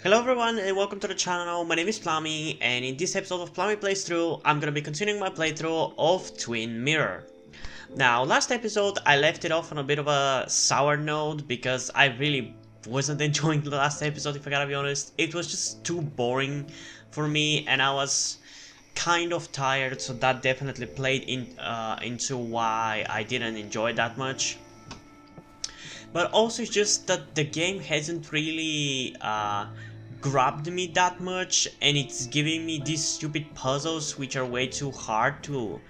Hello everyone and welcome to the channel. My name is Plami, and in this episode of Plami Plays Through, I'm gonna be continuing my playthrough of Twin Mirror. Now, last episode I left it off on a bit of a sour note because I really wasn't enjoying the last episode, if I gotta be honest. It was just too boring for me and I was kind of tired, so that definitely played into why I didn't enjoy it that much. But also it's just that the game hasn't really grabbed me that much, and it's giving me these stupid puzzles which are way too hard to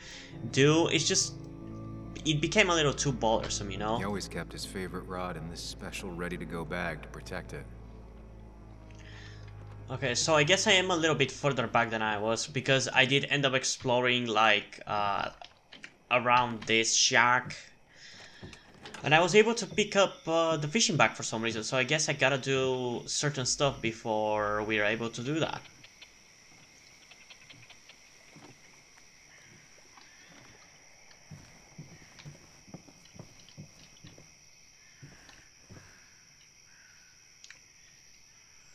do. It became a little too bothersome, you know? He always kept his favorite rod in this special ready-to-go bag to protect it. Okay, so I guess I am a little bit further back than I was, because I did end up exploring like around this shack. And I was able to pick up the fishing bag for some reason, so I guess I gotta do certain stuff before we're able to do that.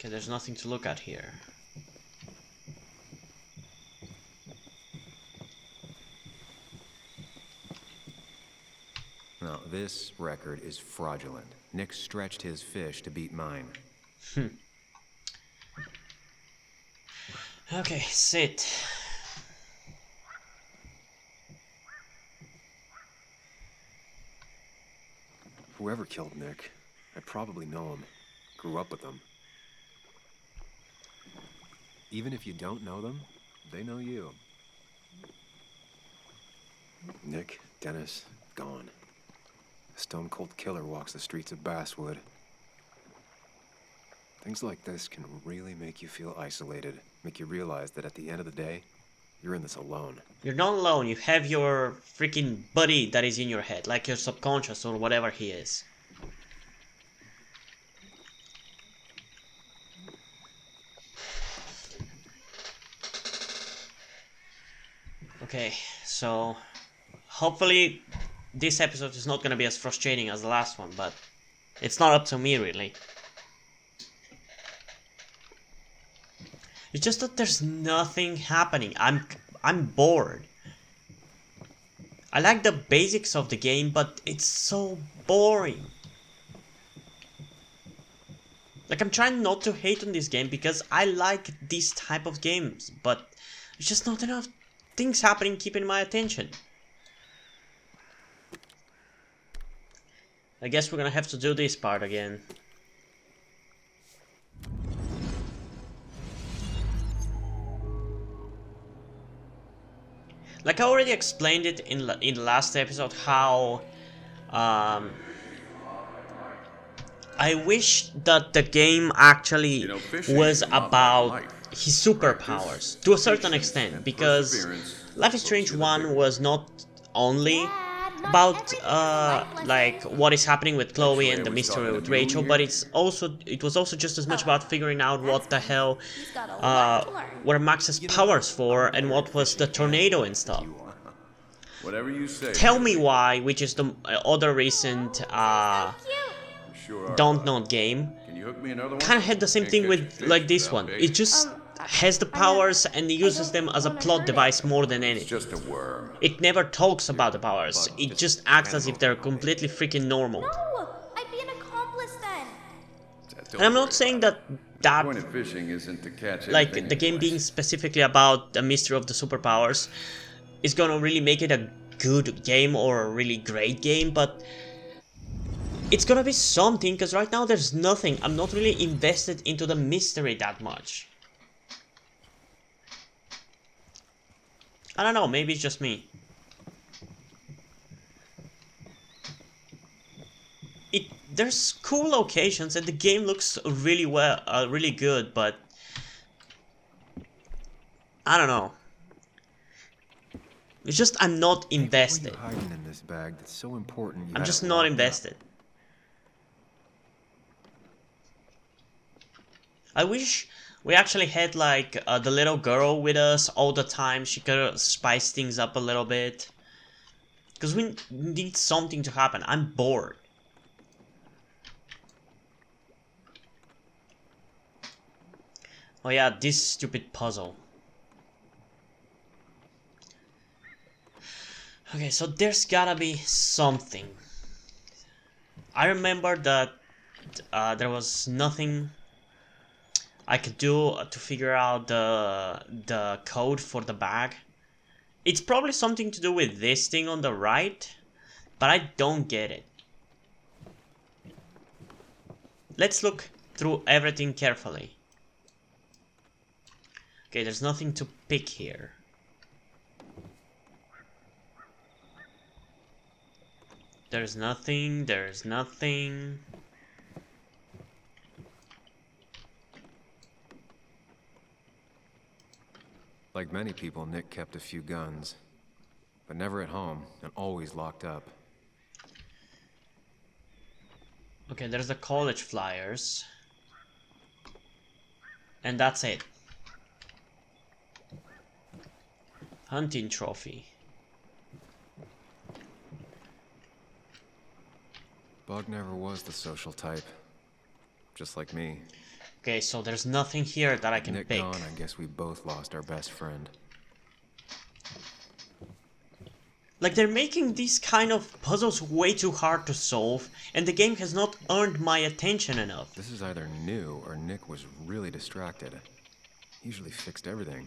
Okay, there's nothing to look at here. Now, this record is fraudulent. Nick stretched his fish to beat mine. Okay, sit. Whoever killed Nick, I probably know him. Grew up with them. Even if you don't know them, they know you. Nick, Dennis, gone. A stone-cold killer walks the streets of Basswood. Things like this can really make you feel isolated, make you realize that at the end of the day, you're in this alone. You're not alone, you have your freaking buddy that is in your head, like your subconscious or whatever he is. Okay, so hopefully this episode is not gonna be as frustrating as the last one, but it's not up to me really. It's just that there's nothing happening. I'm bored. I like the basics of the game, but it's so boring. Like, I'm trying not to hate on this game because I like these type of games, but there's just not enough things happening keeping my attention. I guess we're gonna have to do this part again. Like I already explained it in the last episode how I wish that the game actually was about his superpowers to a certain extent, because Life is Strange 1 was not only about like what is happening with Chloe and the mystery with Rachel, but it was also just as much about figuring out what the hell were Max's powers for and what was the tornado and stuff. Whatever you say. Tell Me Why, which is the other recent Don't Know game, kind of had the same thing with like this one. It just has the powers and uses them as a plot device more than anything. Just a worm. It never talks about the powers. It just acts as if they're completely freaking normal. No, I'd be an accomplice then. And I'm not saying that The point of fishing isn't to catch like anything the game in being place. specifically about the mystery of the superpowers is gonna really make it a good game or a really great game, but it's gonna be something, because right now there's nothing. I'm not really invested into the mystery that much. I don't know, maybe it's just me. There's cool locations and the game looks really really good, but I don't know. It's just I'm not invested. What are you hiding in this bag that's so important? I'm just not invested. I wish we actually had like the little girl with us all the time. She could spice things up a little bit. Because we need something to happen. I'm bored. Oh yeah, this stupid puzzle. Okay, so there's gotta be something. I remember that there was nothing I could do to figure out the code for the bag. It's probably something to do with this thing on the right, but I don't get it. Let's look through everything carefully. Okay, there's nothing to pick here. There's nothing. Like many people, Nick kept a few guns, but never at home and always locked up. Okay, there's the college flyers. And that's it. Hunting trophy. Bug never was the social type, just like me. Okay, so there's nothing here that I can Nick pick. gone, I guess we both lost our best friend. Like, they're making these kind of puzzles way too hard to solve, and the game has not earned my attention enough. This is either new or Nick was really distracted. He usually fixed everything.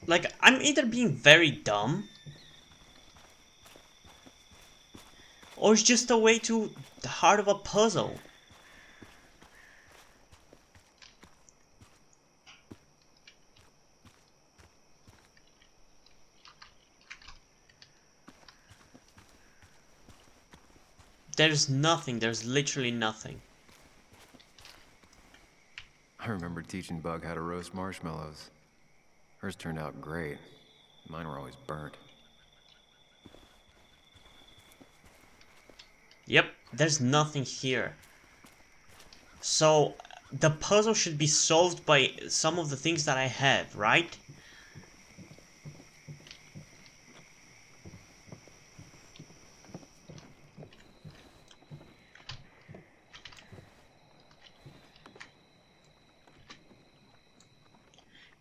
Like, I'm either being very dumb, or it's just a way too hard of a puzzle. There's nothing, there's literally nothing. I remember teaching Bug how to roast marshmallows. Hers turned out great. Mine were always burnt. Yep, there's nothing here. So, the puzzle should be solved by some of the things that I have, right?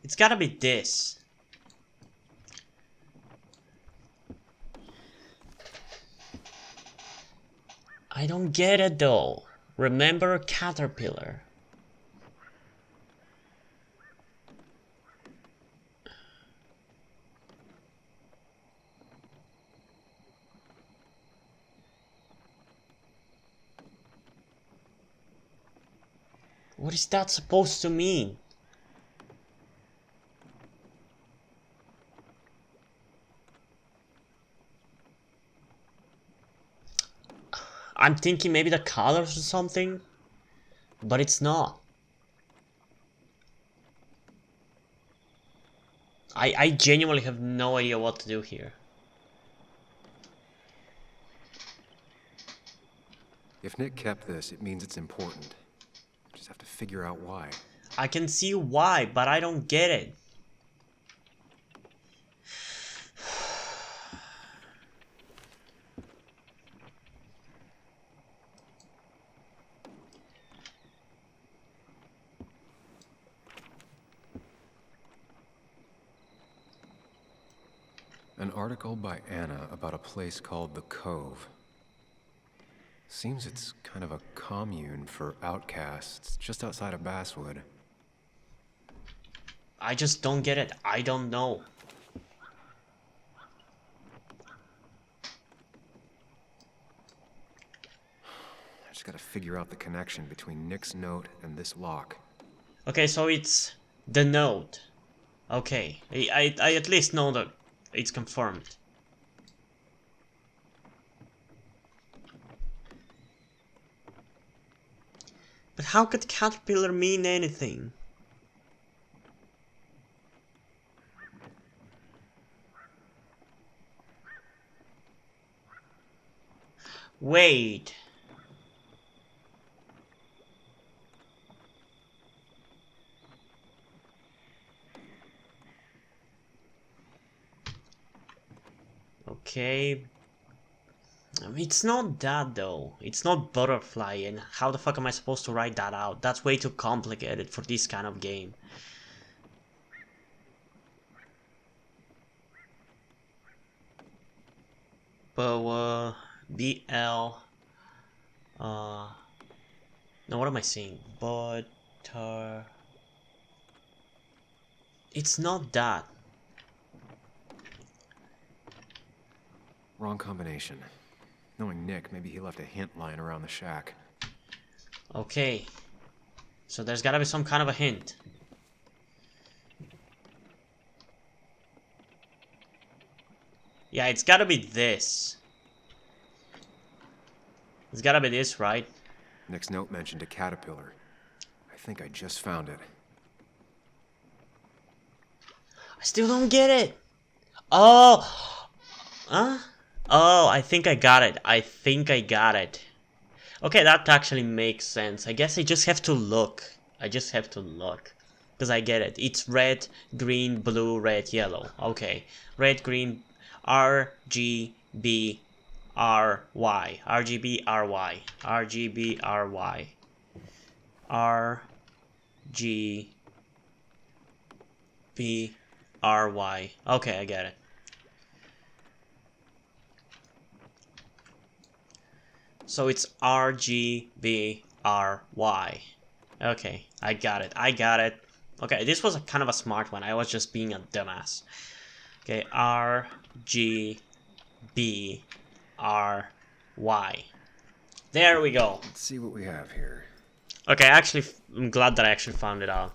It's gotta be this. I don't get it though. Remember Caterpillar. What is that supposed to mean? I'm thinking maybe the colors or something, but it's not. I genuinely have no idea what to do here. If Nick kept this, it means it's important. Just have to figure out why. I can see why, but I don't get it. An article by Anna about a place called the Cove. Seems it's kind of a commune for outcasts just outside of Basswood. I just don't get it. I don't know. I just gotta figure out the connection between Nick's note and this lock. Okay, so it's the note. Okay, I at least know that it's confirmed. But how could Caterpillar mean anything? Wait. Okay. It's not that though. It's not butterfly, and how the fuck am I supposed to write that out? That's way too complicated for this kind of game. Boa, BL, no, what am I saying? Butter. It's not that. Wrong combination. Knowing Nick, maybe he left a hint lying around the shack. Okay. So there's gotta be some kind of a hint. Yeah, it's gotta be this. It's gotta be this, right? Nick's note mentioned a caterpillar. I think I just found it. I still don't get it. Oh! Huh? Oh, I think I got it. I think I got it. Okay, that actually makes sense. I guess I just have to look. I just have to look. Because I get it. It's red, green, blue, red, yellow. Okay. Red, green, R, G, B, R, Y. R, G, B, R, Y. R, G, B, R, Y. R, G, B, R, Y. Okay, I get it. So it's R, G, B, R, Y. Okay, I got it. I got it. Okay, this was a kind of a smart one. I was just being a dumbass. Okay, R, G, B, R, Y. There we go. Let's see what we have here. Okay, I'm glad that I actually found it out.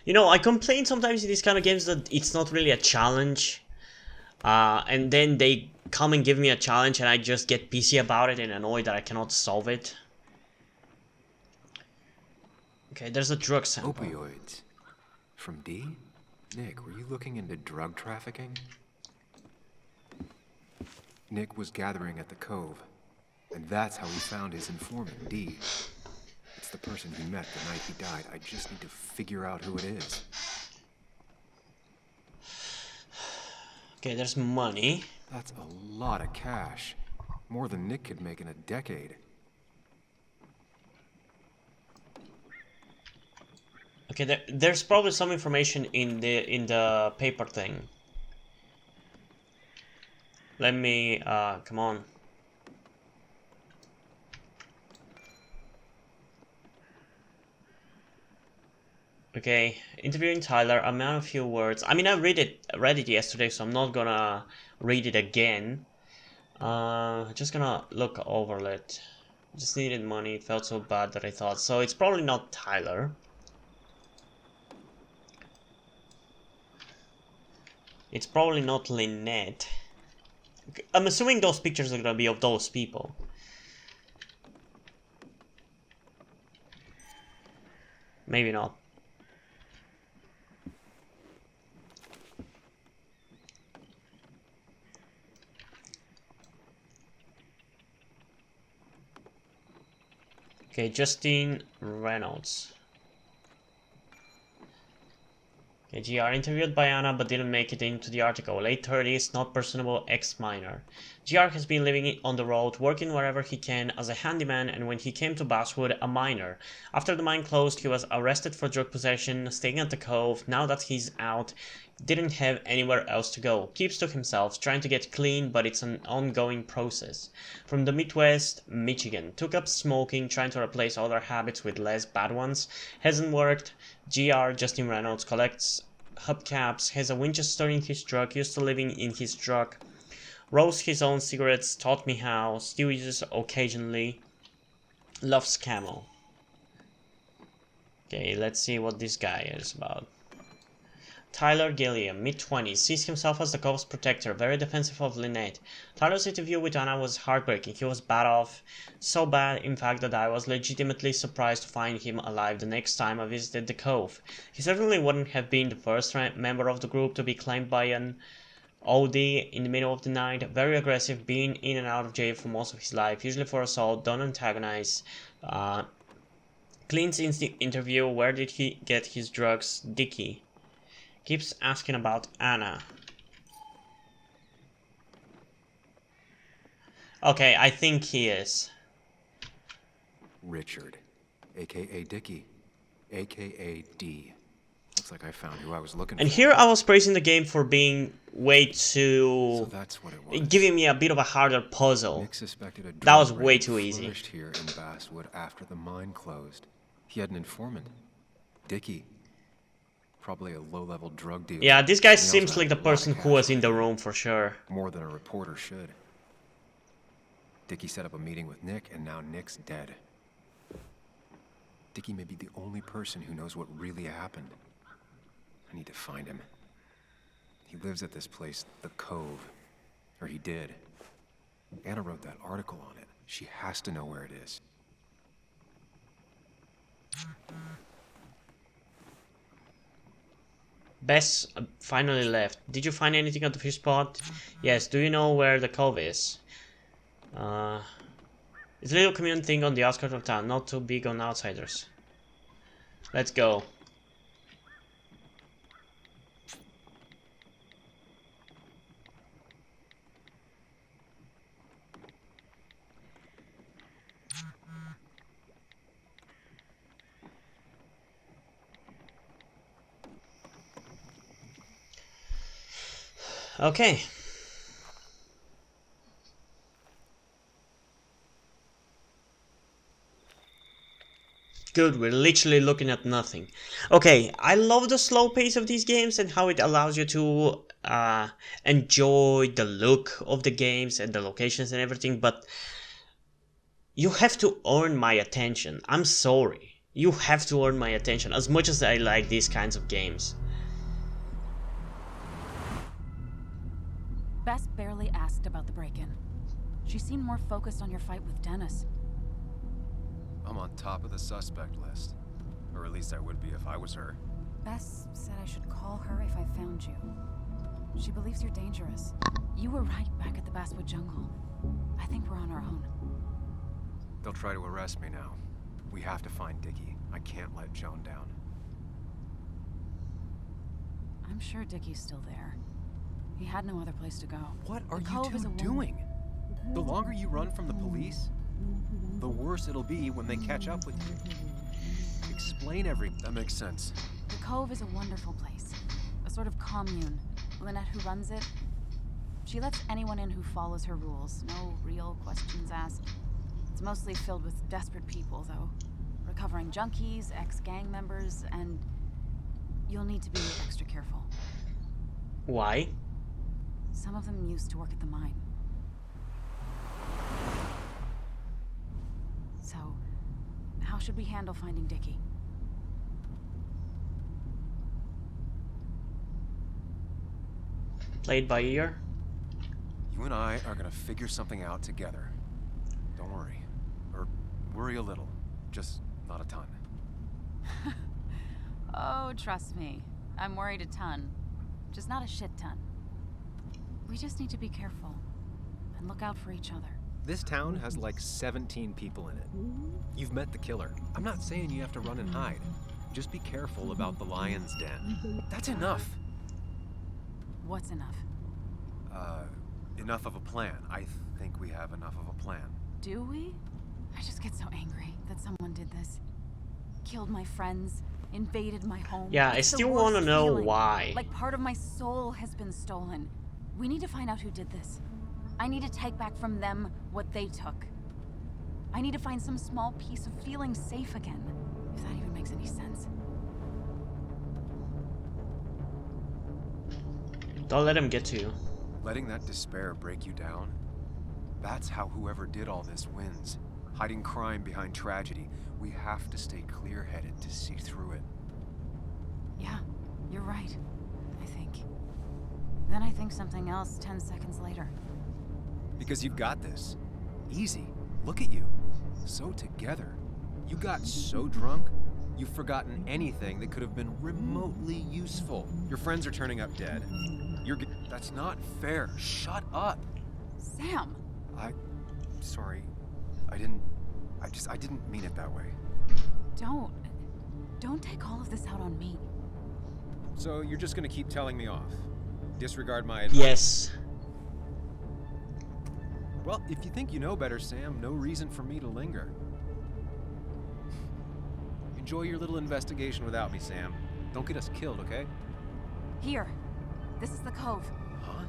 You know, I complain sometimes in these kind of games that it's not really a challenge. And then they come and give me a challenge and I just get pissy about it and annoyed that I cannot solve it. Okay, there's a drug sample. Opioids. From D? Nick, were you looking into drug trafficking? Nick was gathering at the Cove, and that's how he found his informant, D. It's the person he met the night he died. I just need to figure out who it is. Okay, there's money. That's a lot of cash. More than Nick could make in a decade. Okay, there's probably some information in the paper thing. Let me, come on. Okay, interviewing Tyler, a man of few words. I mean, I read it yesterday, so I'm not gonna read it again. Just gonna look over it. Just needed money, it felt so bad that I thought. So it's probably not Tyler. It's probably not Lynette. I'm assuming those pictures are gonna be of those people. Maybe not. Okay, Justine Reynolds. Okay, GR interviewed by Anna but didn't make it into the article. Late 30s, not personable, ex-minor. GR has been living on the road, working wherever he can as a handyman, and when he came to Basswood, a minor. After the mine closed, he was arrested for drug possession, staying at the Cove. Now that he's out, didn't have anywhere else to go. Keeps to himself, trying to get clean, but it's an ongoing process. From the Midwest, Michigan. Took up smoking, trying to replace other habits with less bad ones. Hasn't worked. GR, Justin Reynolds, collects hubcaps, has a Winchester in his truck, used to living in his truck. Roasts his own cigarettes, taught me how, still uses occasionally. Loves camel. Okay, let's see what this guy is about. Tyler Gilliam, mid-20s, sees himself as the Cove's protector, very defensive of Lynette. Tyler's interview with Anna was heartbreaking. He was bad off, so bad, in fact, that I was legitimately surprised to find him alive the next time I visited the Cove. He certainly wouldn't have been the first member of the group to be claimed by an OD in the middle of the night. Very aggressive, been in and out of jail for most of his life, usually for assault, don't antagonize. Cleans in the interview, where did he get his drugs? Dickie. Keeps asking about Anna. Okay, I think he is. Richard, aka Dickie, aka D. Looks like I found who I was looking And for. here I was praising the game for being way So too... that's what it was. giving me a bit of a harder puzzle. Nick suspected a That was drug way ring too easy. flourished here in Basswood after the mine closed. He had an informant, Dickie. Probably a low-level drug dealer. Yeah, this guy He also seems had like the a lot of person who cash was in on the him. room for sure. More than a reporter should. Dickie set up a meeting with Nick, and now Nick's dead. Dickie may be the only person who knows what really happened. I need to find him. He lives at this place, the Cove. Or he did. Anna wrote that article on it. She has to know where it is. Bess finally left. Did you find anything at the fish spot? Yes, do you know where the Cove is? It's a little community thing on the outskirts of town, not too big on outsiders. Let's go. Okay. Good, we're literally looking at nothing. Okay, I love the slow pace of these games and how it allows you to enjoy the look of the games and the locations and everything, but you have to earn my attention. I'm sorry. You have to earn my attention as much as I like these kinds of games. Bess barely asked about the break-in. She seemed more focused on your fight with Dennis. I'm on top of the suspect list. Or at least I would be if I was her. Bess said I should call her if I found you. She believes you're dangerous. You were right back at the Basswood jungle. I think we're on our own. They'll try to arrest me now. We have to find Dickie. I can't let Joan down. I'm sure Dickie's still there. He had no other place to go. What are The you Cove is two a doing? The longer you run from the police, the worse it'll be when they catch up with you. Explain everything. That makes sense. The Cove is a wonderful place. A sort of commune. Lynette, who runs it, she lets anyone in who follows her rules. No real questions asked. It's mostly filled with desperate people, though. Recovering junkies, ex-gang members, and you'll need to be extra careful. Why? Some of them used to work at the mine. So, how should we handle finding Dickie? Play it by ear? You and I are gonna figure something out together. Don't worry. Or worry a little. Just not a ton. Oh, trust me. I'm worried a ton. Just not a shit ton. We just need to be careful. And look out for each other. This town has like 17 people in it. You've met the killer. I'm not saying you have to run and hide. Just be careful about the lion's den. That's enough. What's enough? Enough of a plan. I think we have enough of a plan. Do we? I just get so angry that someone did this. Killed my friends, invaded my home. Yeah, I It's the still worst want to know feeling. why. Like part of my soul has been stolen. We need to find out who did this. I need to take back from them what they took. I need to find some small piece of feeling safe again, if that even makes any sense. Don't let him get to you. Letting that despair break you down? That's how whoever did all this wins. Hiding crime behind tragedy. We have to stay clear-headed to see through it. Yeah, you're right, I think. Then I think something else 10 seconds later. Because you've got this. Easy. Look at you. So together. You got so drunk, you've forgotten anything that could have been remotely useful. Your friends are turning up dead. That's not fair. Shut up. Sam! Sorry. I didn't mean it that way. Don't take all of this out on me. So you're just gonna keep telling me off? Disregard my advice? Yes. Well, if you think you know better, Sam, no reason for me to linger. Enjoy your little investigation without me, Sam. Don't get us killed, okay? Here. This is the cove. Huh?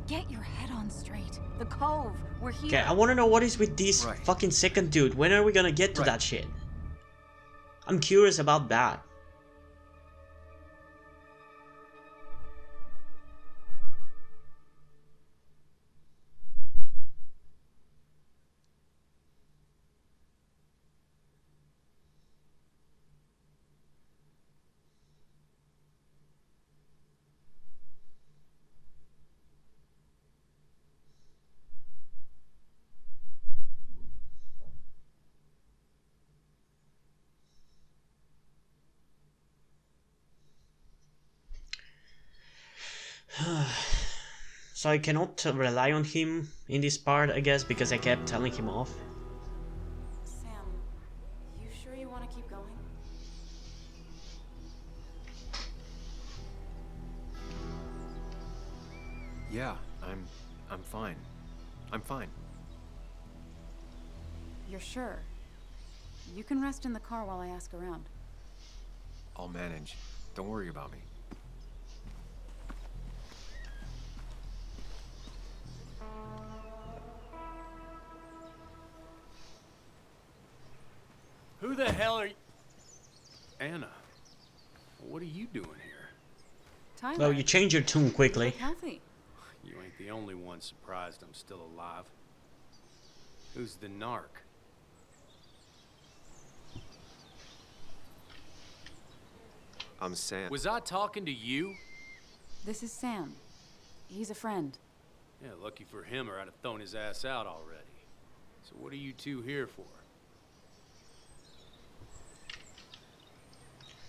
Get your head on straight. The cove. We're here. Okay, I want to know what is with this Right. fucking second dude. When are we gonna get to Right. that shit? I'm curious about that. So I cannot rely on him in this part, I guess, because I kept telling him off. Sam, you sure you want to keep going? Yeah, I'm fine. I'm fine. You're sure? You can rest in the car while I ask around. I'll manage. Don't worry about me. Who the hell are you? Anna, what are you doing here? Tyler. Well, you change your tune quickly. look healthy. You ain't the only one surprised I'm still alive. Who's the narc? I'm Sam. Was I talking to you? This is Sam. He's a friend. Yeah, lucky for him or I'd have thrown his ass out already. So what are you two here for?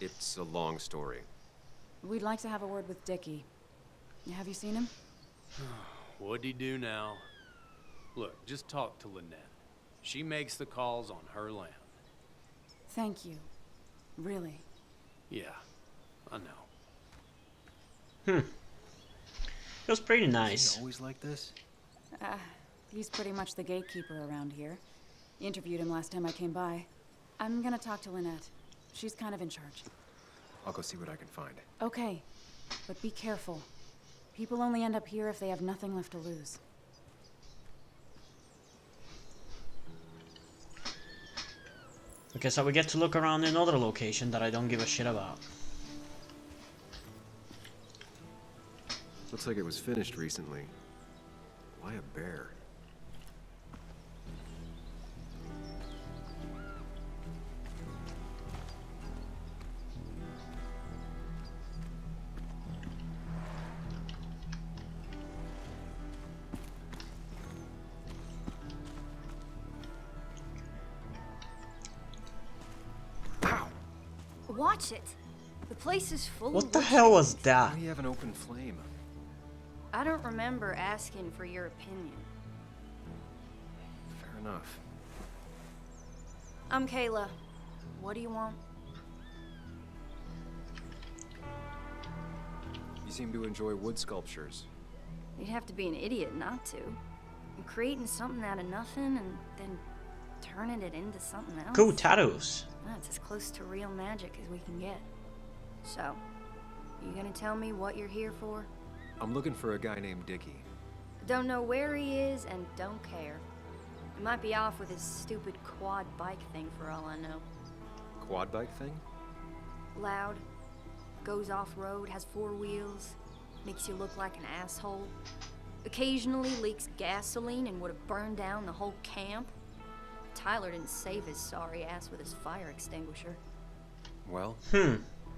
It's a long story. We'd like to have a word with Dickie. Have you seen him? What'd he do now? Look, just talk to Lynette. She makes the calls on her land. Thank you. Really. Yeah, I know. It was pretty Is nice. he always like this? He's pretty much the gatekeeper around here. Interviewed him last time I came by. I'm gonna talk to Lynette. She's kind of in charge. I'll go see what I can find. Okay, but be careful. People only end up here if they have nothing left to lose. Okay, so we get to look around another location that I don't give a shit about. Looks like it was finished recently. Why a bear? Watch it. The place is full What of the witch hell was things. that? Why do you have an open flame? I don't remember asking for your opinion. Fair enough. I'm Kayla. What do you want? You seem to enjoy wood sculptures. You'd have to be an idiot not to. You're creating something out of nothing and then turning it into something else. Cool tattoos. That's as close to real magic as we can get. So, you gonna tell me what you're here for? I'm looking for a guy named Dickie. Don't know where he is and don't care. He might be off with his stupid quad bike thing for all I know. Quad bike thing? Loud, goes off-road, has 4 wheels, makes you look like an asshole. Occasionally leaks gasoline and would have burned down the whole camp. Tyler didn't save his sorry ass with his fire extinguisher. Well,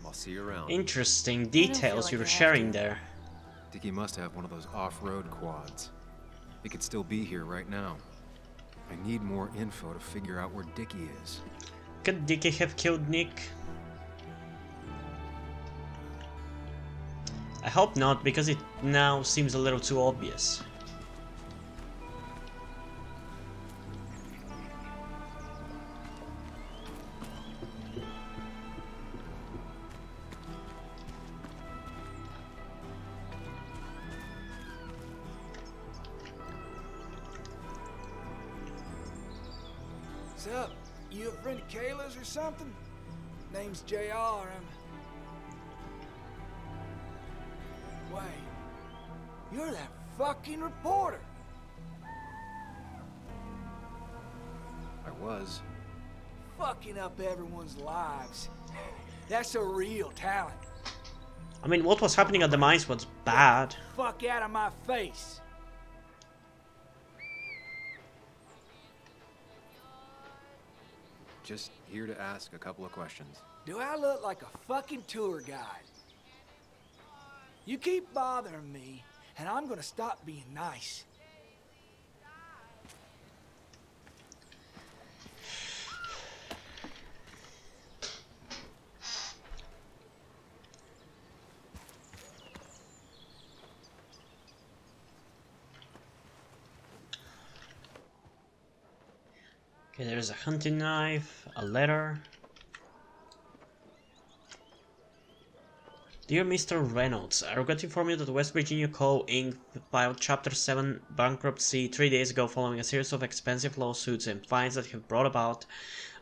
I'll see you around. Interesting feel details like you were you have sharing to. there. Dickie must have one of those off-road quads. He could still be here right now. I need more info to figure out where Dickie is. Could Dickie have killed Nick? I hope not, because it now seems a little too obvious. up? You a friend of Kayla's or something? Name's JR. Wait. You're that fucking reporter. I was. Fucking up everyone's lives. That's a real talent. I mean, what was happening at the mines was bad. Fuck out of my face. Just here to ask a couple of questions. Do I look like a fucking tour guide? You keep bothering me, and I'm gonna stop being nice. Okay, there's a hunting knife, a letter. Dear Mr. Reynolds, I regret to inform you that West Virginia Co. Inc. filed Chapter 7 bankruptcy 3 days ago following a series of expensive lawsuits and fines that have brought about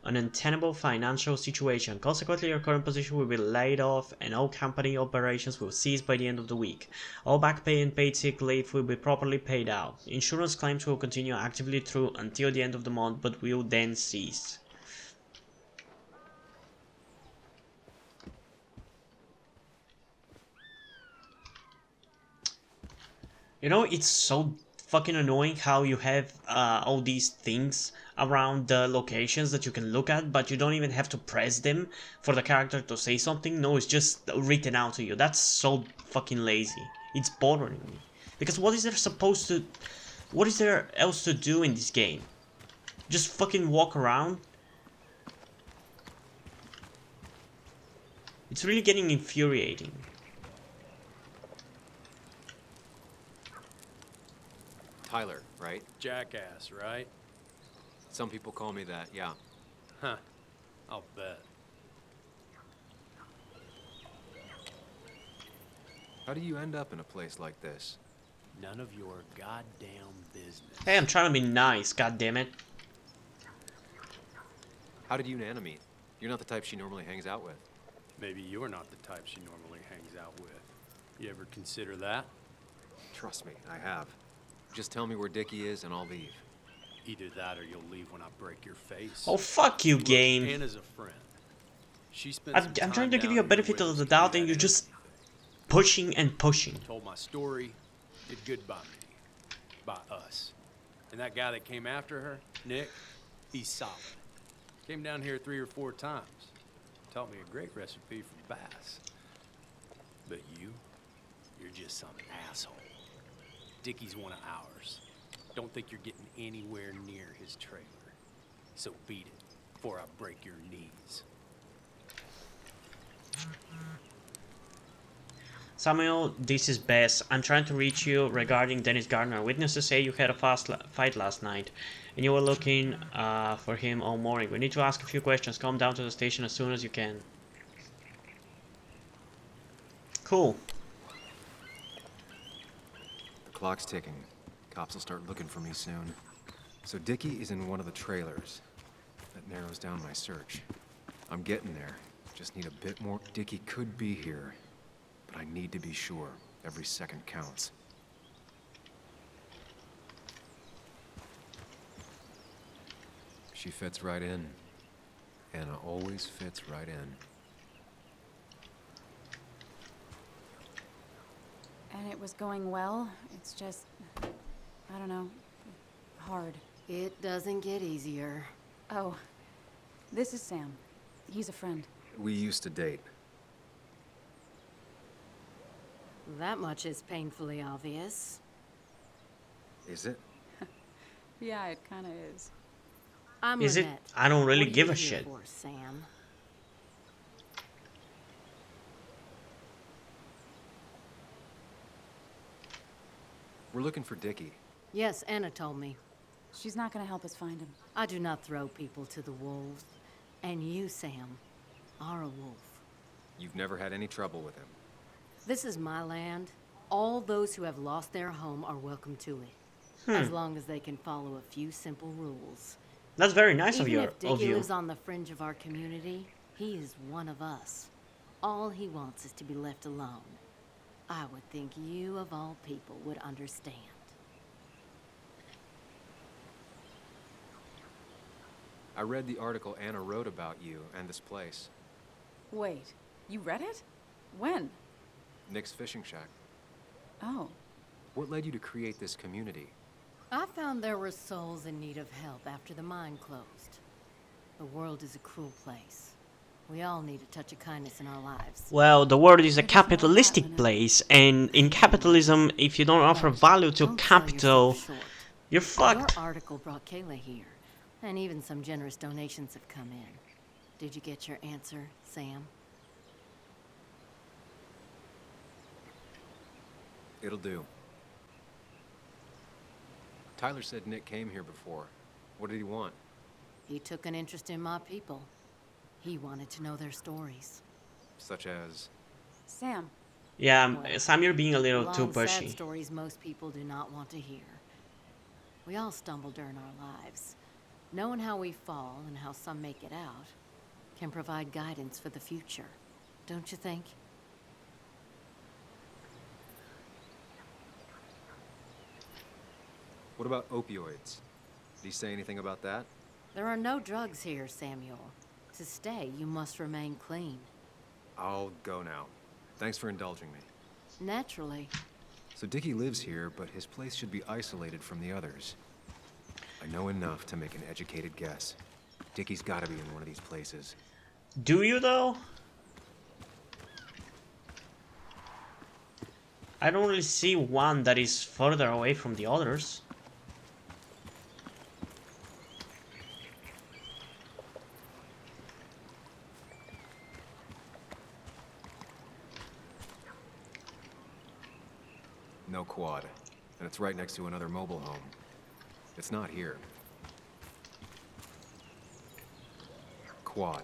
an untenable financial situation. Consequently, your current position will be laid off and all company operations will cease by the end of the week. All back pay and paid sick leave will be properly paid out. Insurance claims will continue actively through until the end of the month but will then cease. You know, it's so fucking annoying how you have all these things around the locations that you can look at, but you don't even have to press them for the character to say something. No, it's just written out to you. That's so fucking lazy. It's bothering me. Because what is there else to do in this game? Just fucking walk around? It's really getting infuriating. Tyler, right? Jackass, right? Some people call me that, yeah. Huh. I'll bet. How do you end up in a place like this? None of your goddamn business. Hey, I'm trying to be nice, goddammit. How did you and Anna meet? You're not the type she normally hangs out with. Maybe you're not the type she normally hangs out with. You ever consider that? Trust me, I have. Just tell me where Dickie is and I'll leave. Either that or you'll leave when I break your face. Oh, fuck you, Look, game. Anna's a friend. She spent some I'm trying time to give down you a here benefit with of us the to doubt do and that you're just anything. pushing and pushing. Told my story, did good by me, by us. And that guy that came after her, Nick, he's solid. Came down here 3 or 4 times. Taught me a great recipe for bass. But you're just some asshole. Dickie's one of ours. Don't think you're getting anywhere near his trailer. So beat it before I break your knees. Samuel, this is Bess. I'm trying to reach you regarding Dennis Gardner. Witnesses say you had a fight last night, and you were looking for him all morning. We need to ask a few questions. Come down to the station as soon as you can. Cool. The clock's ticking. Cops will start looking for me soon. So Dickie is in one of the trailers. That narrows down my search. I'm getting there. Just need a bit more. Dickie could be here. But I need to be sure. Every second counts. She fits right in. Anna always fits right in. And it was going well. It's just, I don't know, hard. It doesn't get easier. Oh, this is Sam. He's a friend. We used to date. That much is painfully obvious. Is it? Yeah, it kind of is. I'm Is it? Lynette. I don't really What are give you a here shit. for, Sam? We're looking for Dickie. Yes, Anna told me. She's not gonna help us find him. I do not throw people to the wolves. And you, Sam, are a wolf. You've never had any trouble with him. This is my land. All those who have lost their home are welcome to it. As long as they can follow a few simple rules. That's very nice Even of if Dickie you. lives on the fringe of our community, he is one of us. All he wants is to be left alone. I would think you, of all people, would understand. I read the article Anna wrote about you and this place. Wait, you read it? When? Nick's fishing shack. Oh. What led you to create this community? I found there were souls in need of help after the mine closed. The world is a cruel place. We all need a touch of kindness in our lives. Well, the world is a capitalistic place, and in capitalism, if you don't offer value to Don't sell capital, yourself short. you're fucked. Your article brought Kayla here, and even some generous donations have come in. Did you get your answer, Sam? It'll do. Tyler said Nick came here before. What did he want? He took an interest in my people. He wanted to know their stories. Such as... Sam. Yeah, Sam, you're being a little Long, too sad pushy. stories most people do not want to hear. We all stumble during our lives. Knowing how we fall and how some make it out can provide guidance for the future, don't you think? What about opioids? Did he say anything about that? There are no drugs here, Samuel. To stay, you must remain clean. I'll go now. Thanks for indulging me. Naturally. So Dickie lives here, but his place should be isolated from the others. I know enough to make an educated guess. Dickie's gotta be in one of these places. Do you though? I don't really see one that is further away from the others. No quad. And it's right next to another mobile home. It's not here. Quad.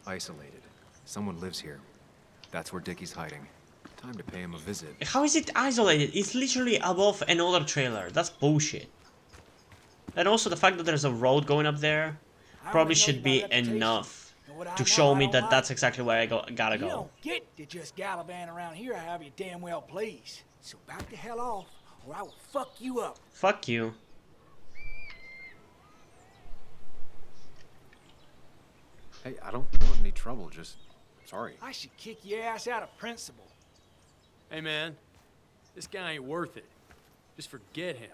Isolated. Someone lives here. That's where Dickie's hiding. Time to pay him a visit. How is it isolated? It's literally above another trailer. That's bullshit. And also the fact that there's a road going up there probably should be enough to show me that that's exactly where I gotta You go. don't get to just gallivant around here however you damn well please. So back the hell off, or I will fuck you up. Fuck you. Hey, I don't want any trouble, just... sorry. I should kick your ass out of principle. Hey, man, this guy ain't worth it. Just forget him.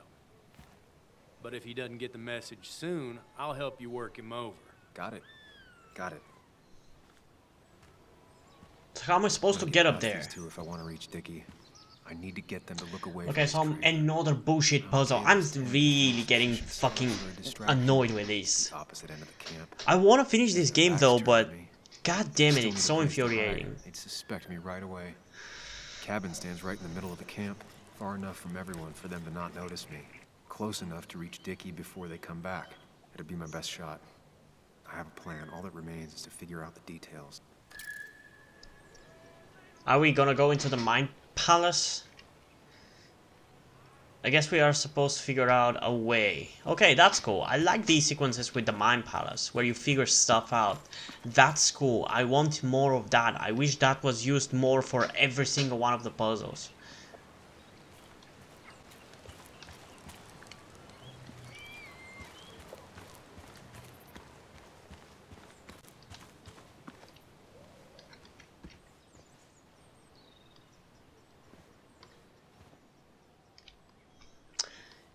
But if he doesn't get the message soon, I'll help you work him over. Got it. Got it. So how am I supposed to get up there? These two if I want to reach Dickie. I need to get them to look away Okay, so from another bullshit puzzle. I'm really getting fucking annoyed with this. opposite end of the camp. I want to finish this game though, Backs but turned to me. god damn it, Still it's need so a place to hide. infuriating. They'd suspect me right away. Cabin stands right in the middle of the camp, far enough from everyone for them to not notice me. Close enough to reach Dickie before they come back. It'd be my best shot. I have a plan. All that remains is to figure out the details. Are we gonna go into the mine palace? I guess we are supposed to figure out a way. Okay, that's cool. I like these sequences with the mine palace, where you figure stuff out. That's cool. I want more of that. I wish that was used more for every single one of the puzzles.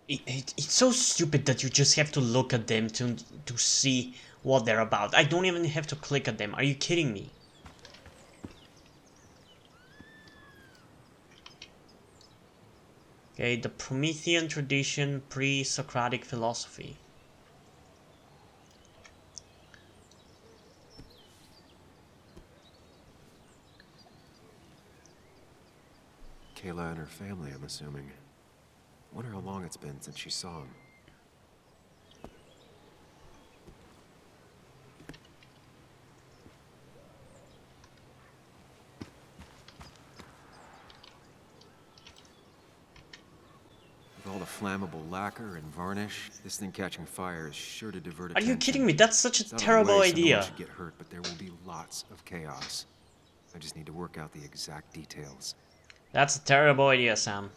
It's so stupid that you just have to look at them to see what they're about. I don't even have to click at them. Are you kidding me? Okay, the Promethean tradition, pre-Socratic philosophy. Kayla and her family, I'm assuming. Wonder how long it's been since she saw him. With all the flammable lacquer and varnish, this thing catching fire is sure to divert Are attention. you kidding me? That's such a It's out of the terrible way, so no one idea. should get hurt, but there will be lots of chaos. I just need to work out the exact details. That's a terrible idea, Sam.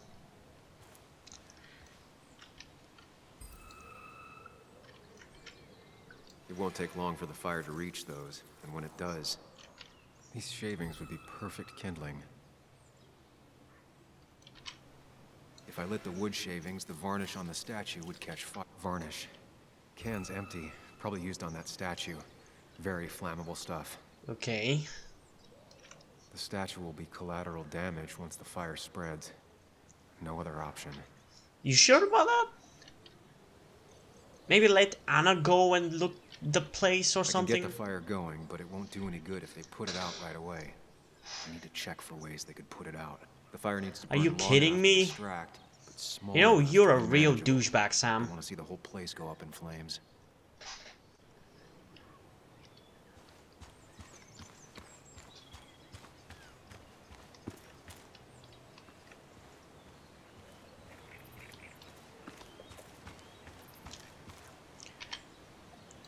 It won't take long for the fire to reach those, and when it does, these shavings would be perfect kindling. If I lit the wood shavings, the varnish on the statue would catch fire. Varnish. Can's empty. Probably used on that statue. Very flammable stuff. Okay. The statue will be collateral damage once the fire spreads. No other option. You sure about that? Maybe let Anna go and look the place or I can something? get the fire going, but it won't do any good if they put it out right away. I need to check for ways they could put it out. The fire needs to Are burn you long kidding enough to me? distract, but small You know, enough you're to a be real manageable. douchebag, I Sam. want to see the whole place go up in flames.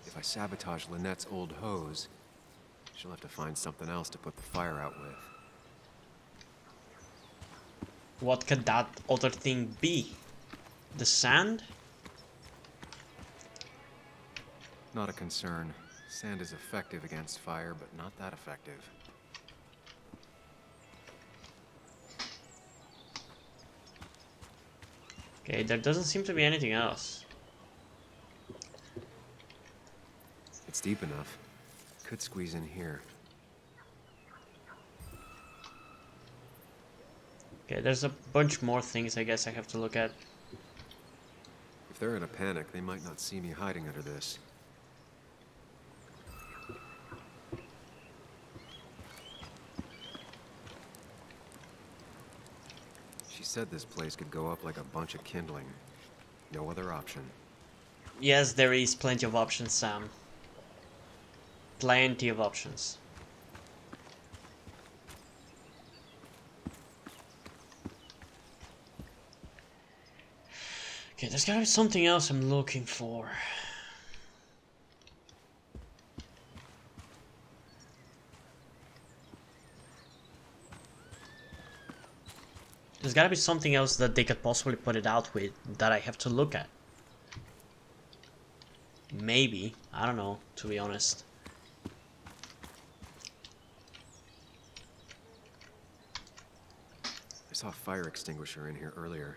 If I sabotage Lynette's old hose, she'll have to find something else to put the fire out with. What could that other thing be? The sand? Not a concern. Sand is effective against fire, but not that effective. Okay, there doesn't seem to be anything else. It's deep enough. Could squeeze in here. Okay, there's a bunch more things I guess I have to look at. If they're in a panic, they might not see me hiding under this. She said this place could go up like a bunch of kindling. No other option. Yes, there is plenty of options, Sam. Plenty of options. Okay, there's gotta be something else I'm looking for. There's gotta be something else that they could possibly put it out with that I have to look at. Maybe. I don't know, to be honest. I saw a fire extinguisher in here earlier.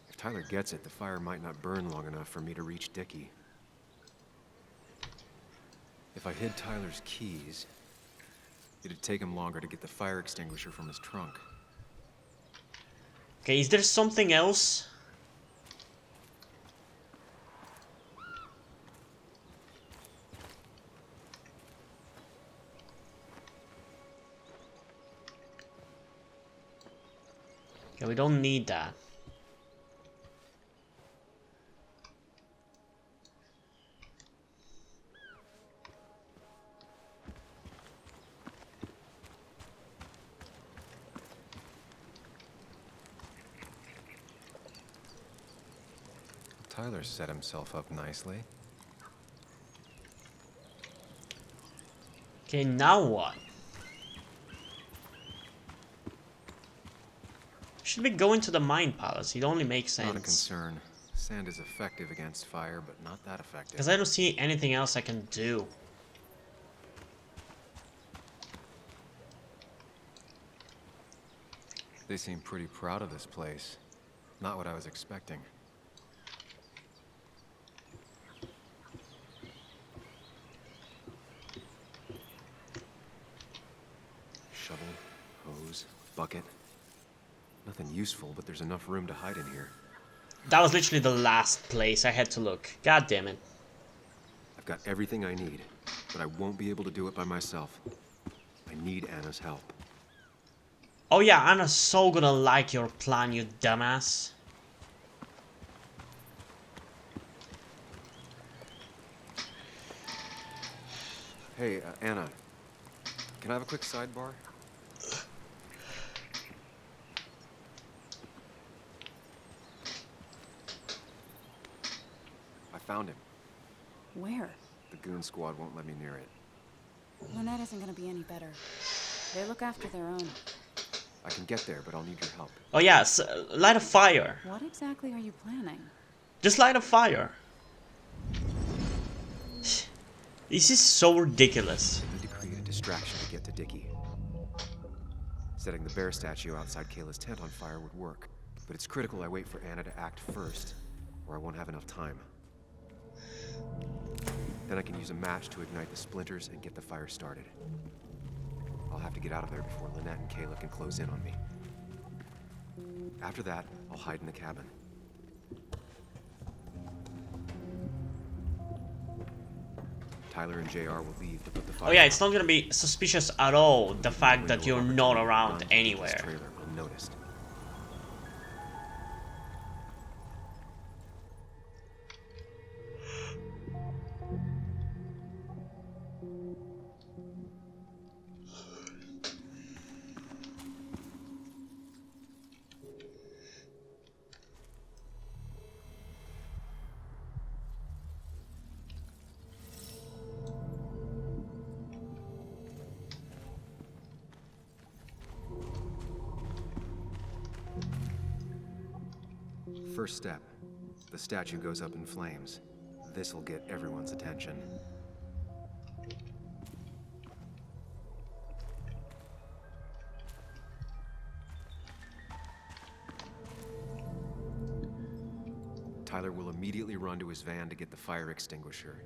If Tyler gets it, the fire might not burn long enough for me to reach Dickie. If I hid Tyler's keys, it'd take him longer to get the fire extinguisher from his trunk. Okay, is there something else? Okay, we don't need that. Tyler set himself up nicely. Okay, now what? Should we go into the mine palace? It only makes Not a sense. concern. Sand is effective against fire, but not that effective. Because I don't see anything else I can do. They seem pretty proud of this place. Not what I was expecting. Shovel, hose, bucket. Nothing useful, but there's enough room to hide in here. That was literally the last place I had to look. God damn it. I've got everything I need, but I won't be able to do it by myself. I need Anna's help. Oh yeah, Anna's so gonna like your plan, you dumbass. Hey, Anna. Can I have a quick sidebar? found him. Where? The goon squad won't let me near it. Lynette isn't gonna be any better. They look after their own. I can get there, but I'll need your help. Oh yeah, light a fire. What exactly are you planning? Just light a fire. This is so ridiculous. I need to create a distraction to get to Dickie. Setting the bear statue outside Kayla's tent on fire would work, but it's critical I wait for Anna to act first, or I won't have enough time. Then I can use a match to ignite the splinters and get the fire started. I'll have to get out of there before Lynette and Kayla can close in on me. After that, I'll hide in the cabin. Tyler and JR will leave to put the fire. Oh yeah, it's not gonna be suspicious at all, the fact that you're not around anywhere. Trailer unnoticed. First step. The statue goes up in flames. This'll get everyone's attention. Tyler will immediately run to his van to get the fire extinguisher.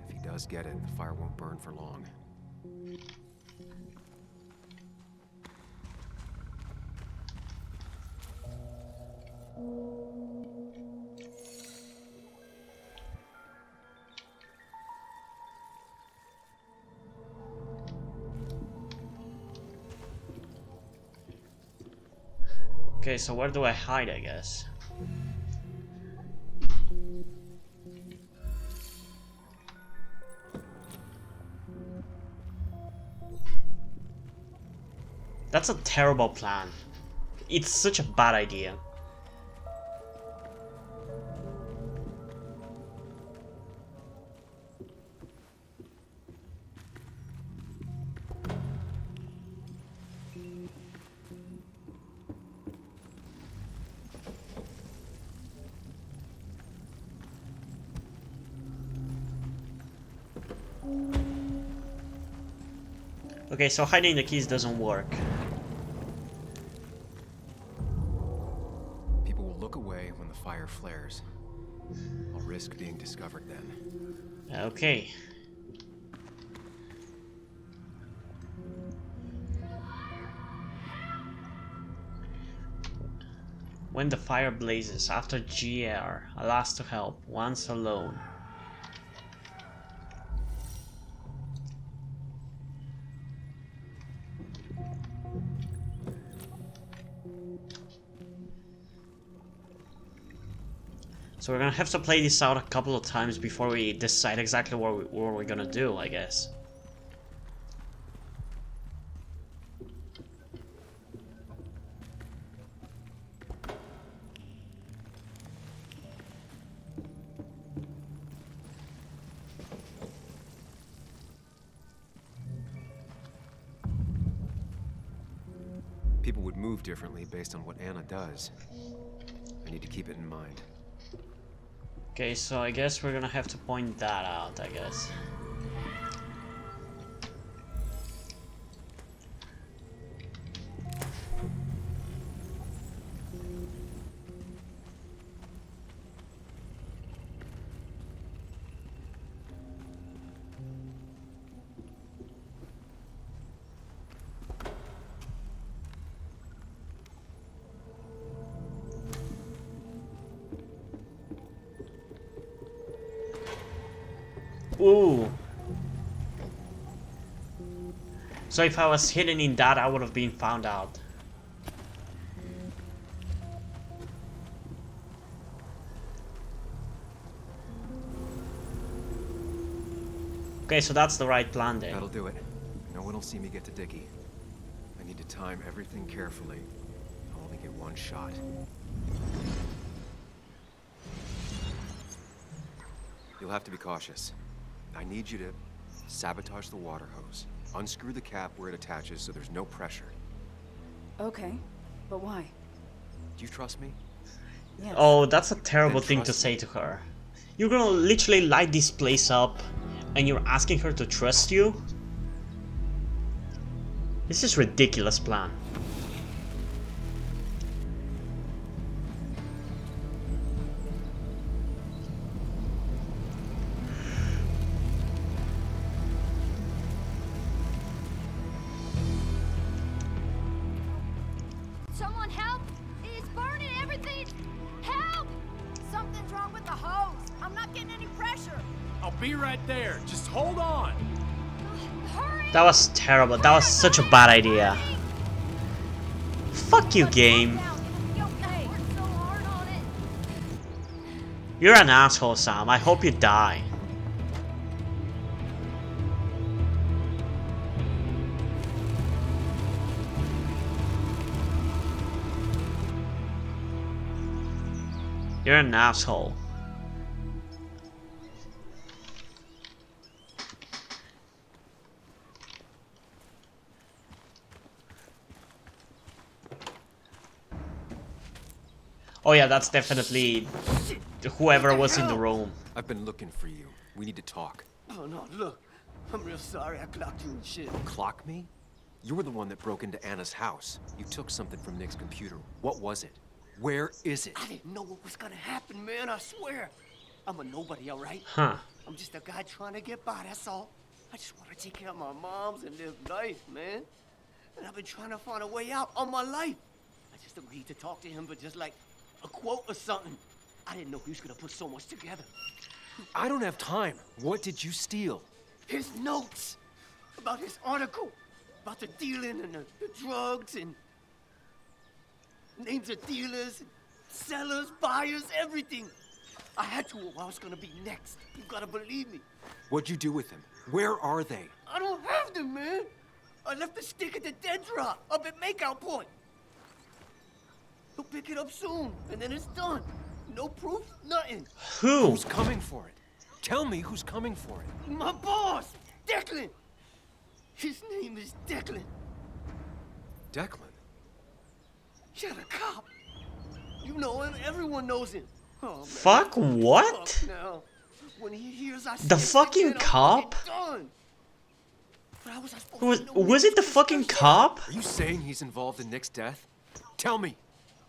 If he does get it, the fire won't burn for long. Okay, so where do I hide, I guess? That's a terrible plan. It's such a bad idea. Okay, so hiding the keys doesn't work. People will look away when the fire flares. I'll risk being discovered then. Okay. When the fire blazes, after GR, I'll ask to help, once alone. So we're gonna have to play this out a couple of times before we decide exactly what we're gonna do, I guess. People would move differently based on what Anna does. I need to keep it in mind. Okay, so I guess we're gonna have to point that out, I guess. Ooh. So if I was hidden in that, I would have been found out. Okay, so that's the right plan then. That'll do it. No one will see me get to Dickie. I need to time everything carefully. I'll only get one shot. You'll have to be cautious. I need you to sabotage the water hose. Unscrew the cap where it attaches so there's no pressure. Okay, but why? Do you trust me? Yes. Oh, that's a terrible Then thing to trust say me. to her. You're gonna literally light this place up and you're asking her to trust you? This is ridiculous plan. Someone help! It's burning everything! Help! Something's wrong with the hose. I'm not getting any pressure. I'll be right there. Just hold on. Hurry! That was terrible. That was such a bad idea. Fuck you, game. Okay. Worked so hard on it. You're an asshole, Sam. I hope you die. You're an asshole. Oh yeah, that's definitely whoever was in the room. I've been looking for you. We need to talk. Oh no, look. I'm real sorry I clocked you and shit. Clock me? You were the one that broke into Anna's house. You took something from Nick's computer. What was it? Where is it? I didn't know what was gonna happen, man, I swear. I'm a nobody, alright? Huh. I'm just a guy trying to get by, that's all. I just want to take care of my moms and live life, man. And I've been trying to find a way out all my life. I just agreed to talk to him for just like a quote or something. I didn't know he was gonna put so much together. I don't have time. What did you steal? His notes about his article, about the dealing and the drugs and names of dealers, and sellers, buyers, everything. I had to, or I was gonna be next. You gotta believe me. What'd you do with them? Where are they? I don't have them, man. I left the stick at the dead drop up at Makeout Point. He'll pick it up soon, and then it's done. No proof, nothing. Who? Who's coming for it? Tell me who's coming for it. My boss, Declan. His name is Declan. Declan. You're a cop. You know him. Everyone knows him. Oh, man. Fuck what? Fuck now. When he hears I The said fucking Declan, I'm cop? fucking done. But how was I supposed to know Was Nick it the was fucking such a- cop? Are you saying he's involved in Nick's death? Tell me.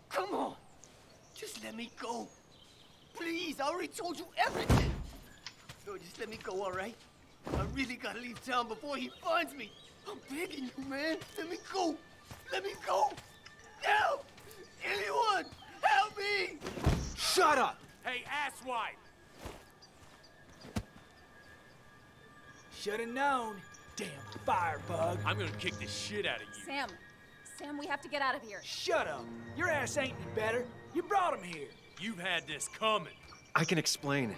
Come on. Just let me go. Please, I already told you everything. No, just let me go, all right? I really gotta leave town before he finds me. I'm begging you, man. Let me go. Let me go. Help! Anyone! Help me! Shut up! Hey, asswipe! Should've known. Damn firebug. I'm gonna kick the shit out of you. Sam, we have to get out of here. Shut up. Your ass ain't any better. You brought him here. You've had this coming. I can explain.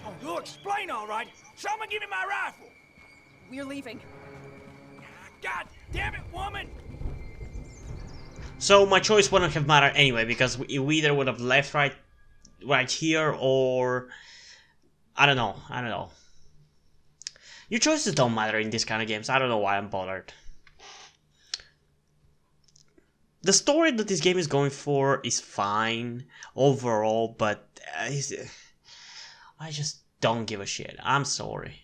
Oh, you'll explain all right. Someone give me my rifle. We're leaving. God damn it, woman. So my choice wouldn't have mattered anyway, because we either would have left right here, or I don't know. Your choices don't matter in this kind of games. I don't know why I'm bothered. The story that this game is going for is fine overall, but I just don't give a shit. I'm sorry.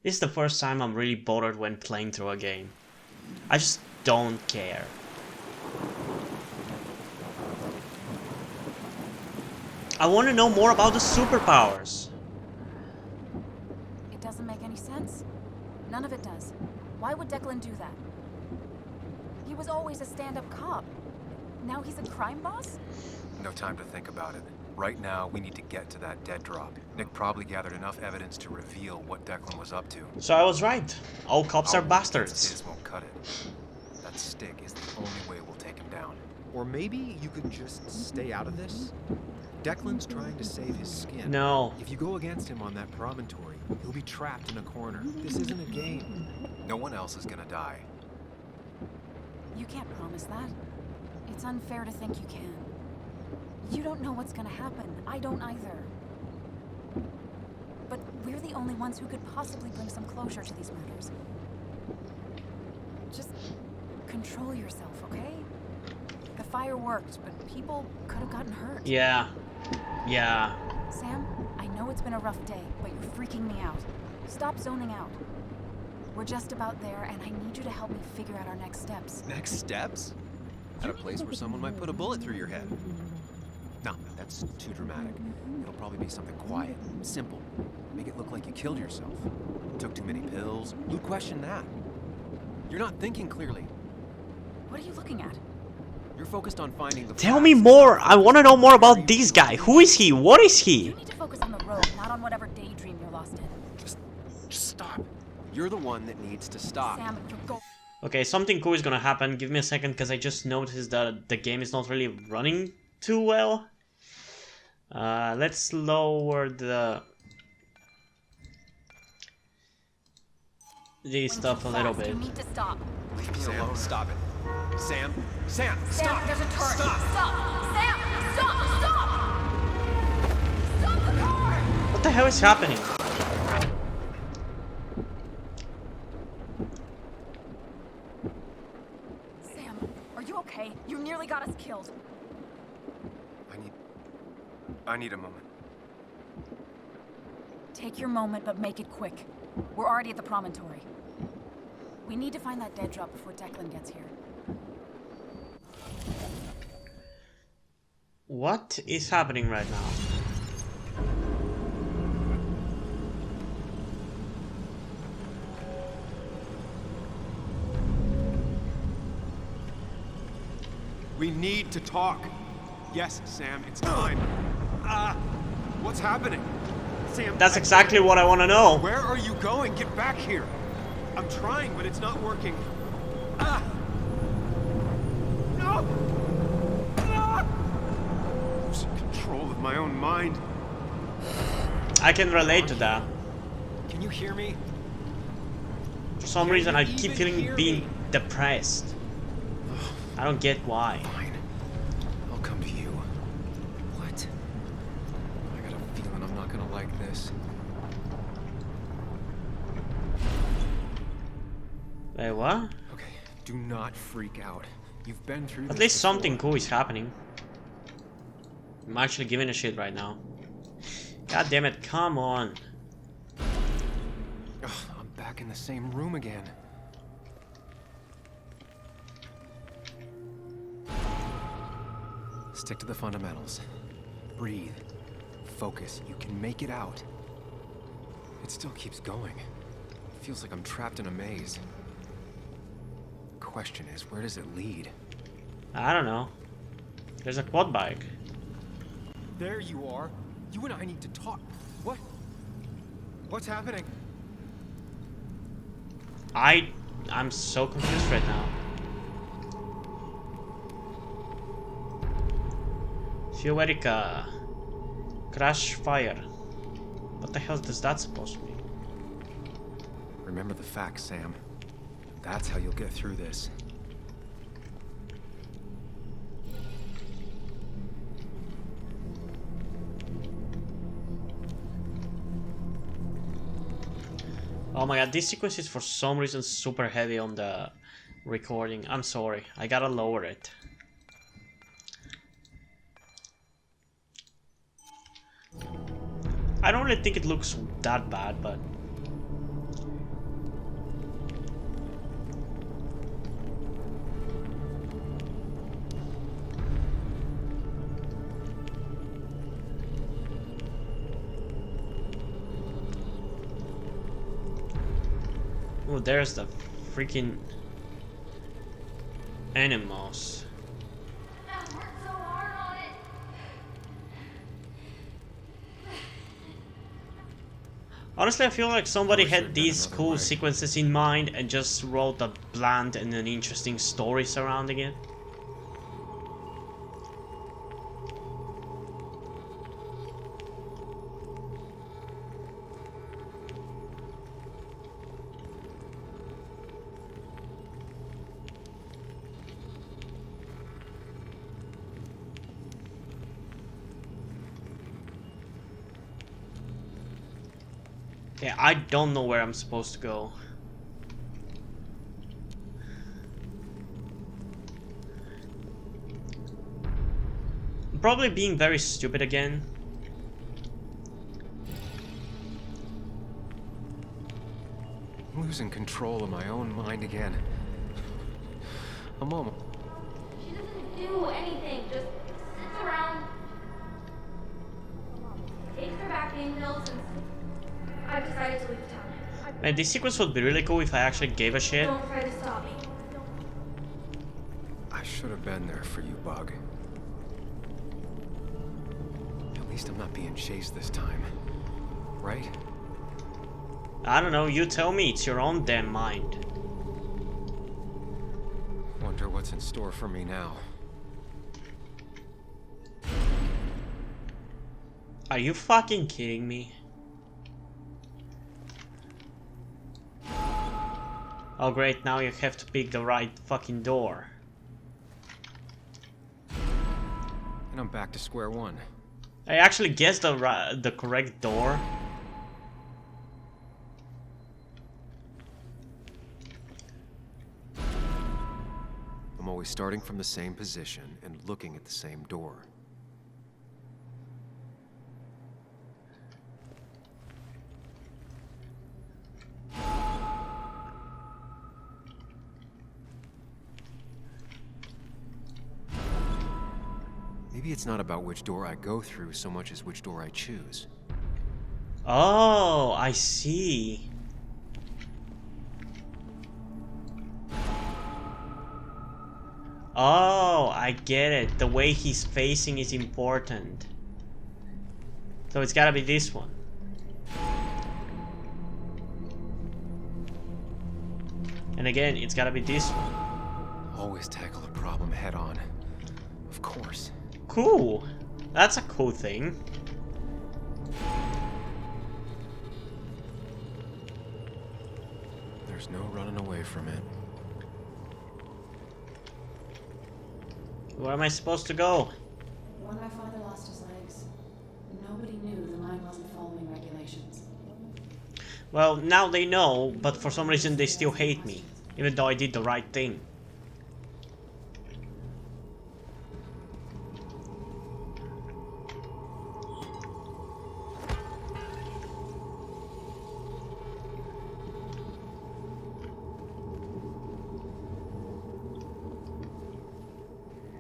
This is the first time I'm really bothered when playing through a game. I just don't care. I want to know more about the superpowers. It doesn't make any sense. None of it does. Why would Declan do that? He was always a stand-up cop. Now he's a crime boss? No time to think about it. Right now, we need to get to that dead drop. Nick probably gathered enough evidence to reveal what Declan was up to. So I was right. All cops are Our bastards. His won't cut it. That stick is the only way we'll take him down. Or maybe you could just stay out of this? Declan's trying to save his skin. No. If you go against him on that promontory, he'll be trapped in a corner. This isn't a game. No one else is gonna die. You can't promise that. It's unfair to think you can. You don't know what's gonna happen. I don't either. We're the only ones who could possibly bring some closure to these murders. Just control yourself, okay? The fire worked, but people could have gotten hurt. Yeah. Yeah. Sam, I know it's been a rough day, but you're freaking me out. Stop zoning out. We're just about there, and I need you to help me figure out our next steps. Next steps? At a place where someone might put a bullet through your head. No, that's too dramatic. It'll probably be something quiet, simple. Make it look like you killed yourself. Took too many pills. Who'd question that? You're not thinking clearly. What are you looking at? You're focused on finding the Tell me more. I want to know more about this guy. Who is he? What is he? You need to focus on the road, not on whatever daydream you're lost in. Just stop. You're the one that needs to stop. Sam, you're go. Okay, something cool is gonna happen. Give me a second, because I just noticed that the game is not really running too well. Let's lower the stuff a little bit. You need to stop. Sam, stop it. Sam, Sam, stop. there's a turret. Stop. Stop. Sam, stop. Stop the car. What the hell is happening? Sam, are you okay? You nearly got us killed. I need a moment. Take your moment, but make it quick. We're already at the promontory. We need to find that dead drop before Declan gets here. What is happening right now? We need to talk. Yes, Sam, it's time. What's happening? Sam, That's exactly what I want to know. Where are you going? Get back here. I'm trying, but it's not working. No! Losing control of my own mind. I can relate to that. Can you hear me? For some reason, I keep feeling being depressed. I don't get why. Fine. I'll come to you. What? I got a feeling I'm not gonna like this. Wait, what? Okay, do not freak out. You've been through At this least before. something cool is happening. I'm actually giving a shit right now. God damn it, come on. Ugh, I'm back in the same room again. Stick to the fundamentals. Breathe. Focus. You can make it out. It still keeps going. It feels like I'm trapped in a maze. The question is, where does it lead? I don't know. There's a quad bike. There you are. You and I need to talk. What? What's happening? I'm so confused right now. Theoretica. Crash fire. What the hell is that supposed to be? Remember the facts, Sam. That's how you'll get through this. Oh my god, this sequence is for some reason super heavy on the recording. I'm sorry, I gotta lower it. I don't really think it looks that bad, but... Oh, there's the freaking animals. Honestly, I feel like somebody had these cool sequences in mind and just wrote a bland and an interesting story surrounding it. Okay, I don't know where I'm supposed to go. I'm probably being very stupid again. I'm losing control of my own mind again. A moment. She doesn't do anything, just sits around, takes her vacuum pills, and I've decided to leave town. Man, this sequence would be really cool if I actually gave a shit. Don't try to stop me. I should have been there for you, Bug. At least I'm not being chased this time. Right? I don't know, you tell me, it's your own damn mind. Wonder what's in store for me now. Are you fucking kidding me? Oh great, now you have to pick the right fucking door. And I'm back to square one. I actually guessed the correct door. I'm always starting from the same position and looking at the same door. Maybe it's not about which door I go through so much as which door I choose. Oh, I see. Oh, I get it. The way he's facing is important. So it's gotta be this one. And again, it's gotta be this one. Always tackle a problem head on. Of course. Cool. That's a cool thing. There's no running away from it. Where am I supposed to go? When my father lost his legs, nobody knew the line wasn't following regulations. Well, now they know, but for some reason they still hate me, even though I did the right thing.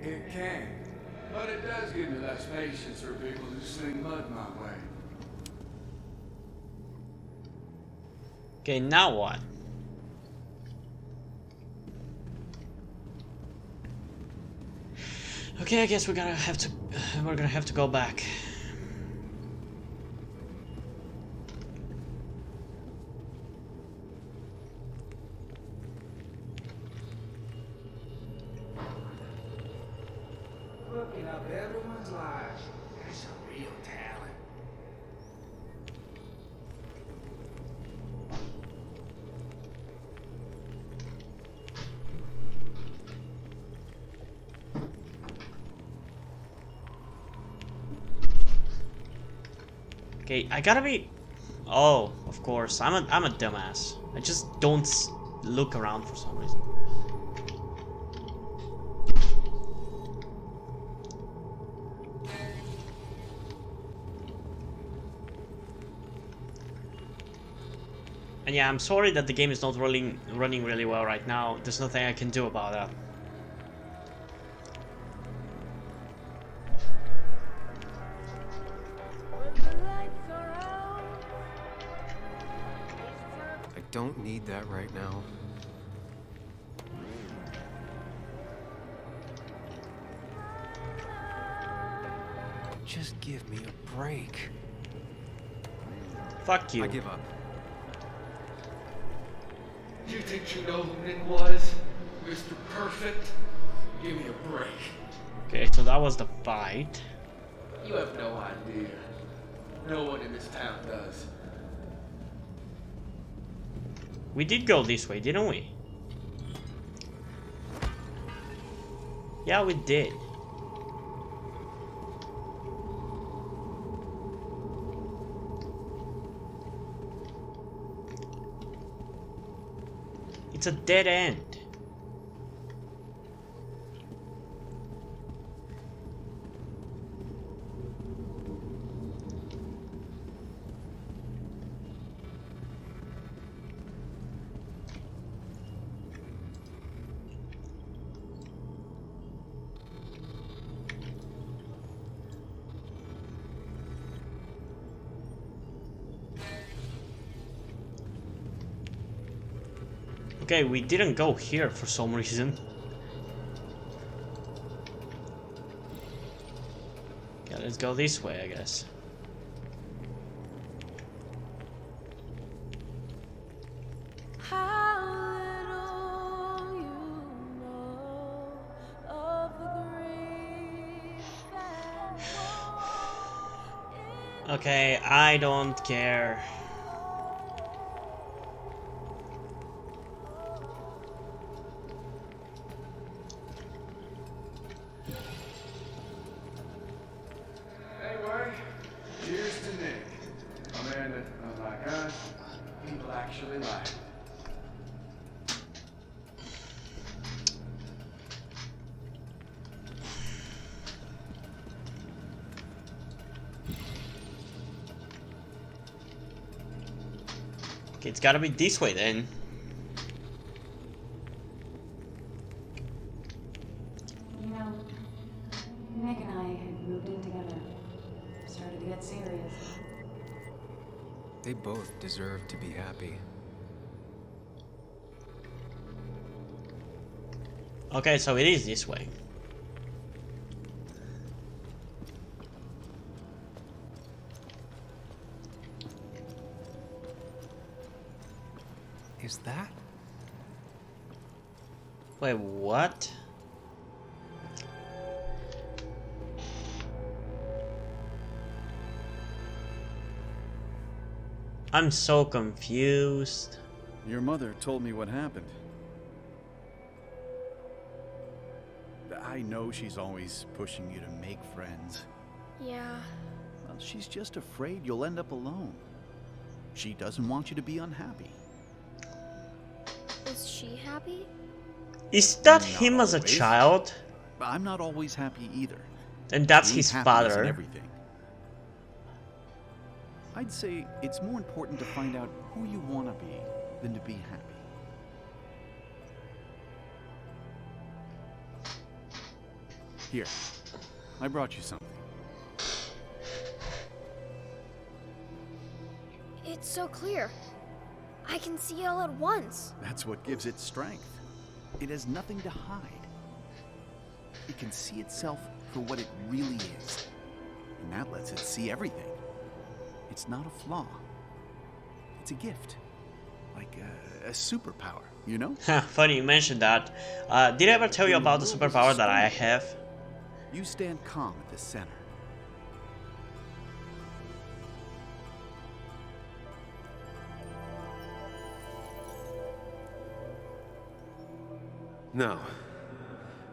It can, but it does give me less patience for people who sling mud my way. Okay, now what? Okay, I guess we're gonna have to go back. Fucking up everyone's lives. That's a real talent. Okay, I gotta be. Oh, of course, I'm a dumbass. I just don't look around for some reason. And yeah, I'm sorry that the game is not running really well right now. There's nothing I can do about that. I don't need that right now. Just give me a break. Fuck you. I give up. You think you know who Nick was? Mr. Perfect? Give me a break. Okay, so that was the fight. You have no idea. No one in this town does. We did go this way, didn't we? Yeah, we did. It's a dead end. Okay, we didn't go here for some reason. Okay, let's go this way, I guess. Okay, I don't care. Anyway, cheers to Nick. A man that, unlike us, people actually like. Okay, it's gotta be this way then. You know, Nick and I had moved in together. Started to get serious. They both deserve to be happy. Okay, so it is this way. Is that? Wait, what? I'm so confused. Your mother told me what happened. I know she's always pushing you to make friends. Yeah. Well, she's just afraid you'll end up alone. She doesn't want you to be unhappy. Is she happy? Is that Not him as a always. child? I'm not always happy either. And that's You need his happiness in father. everything. I'd say it's more important to find out who you want to be than to be happy. Here, I brought you something. It's so clear. I can see it all at once. That's what gives it strength. It has nothing to hide. It can see itself for what it really is. And that lets it see everything. It's not a flaw. It's a gift. Like a superpower, you know? Funny you mentioned that. Did I ever tell you about the superpower that I have? You stand calm at the center. No.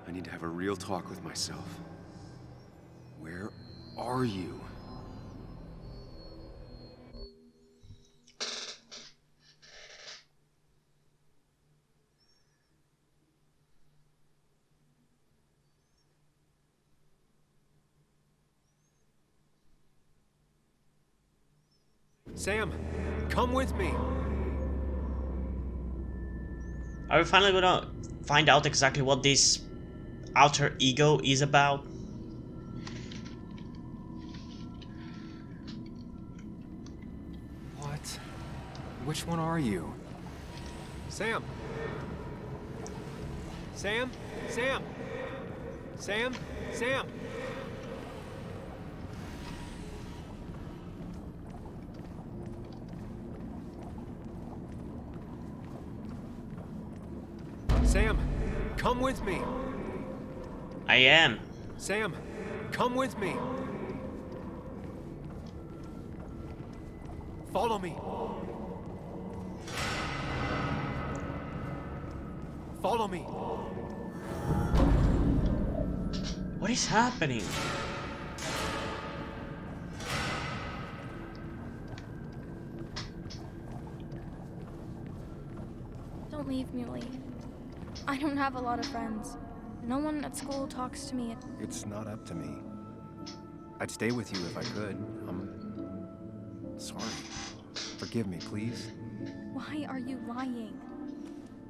I need to have a real talk with myself. Where are you? Sam, come with me. Are we finally gonna find out exactly what this alter ego is about? What? Which one are you? Sam. Sam? Sam? Sam? Sam? Sam, come with me. I am. Sam, come with me. Follow me. Follow me. What is happening? Don't leave, Muley. I don't have a lot of friends. No one at school talks to me. It's not up to me. I'd stay with you if I could. I'm sorry. Forgive me, please. Why are you lying?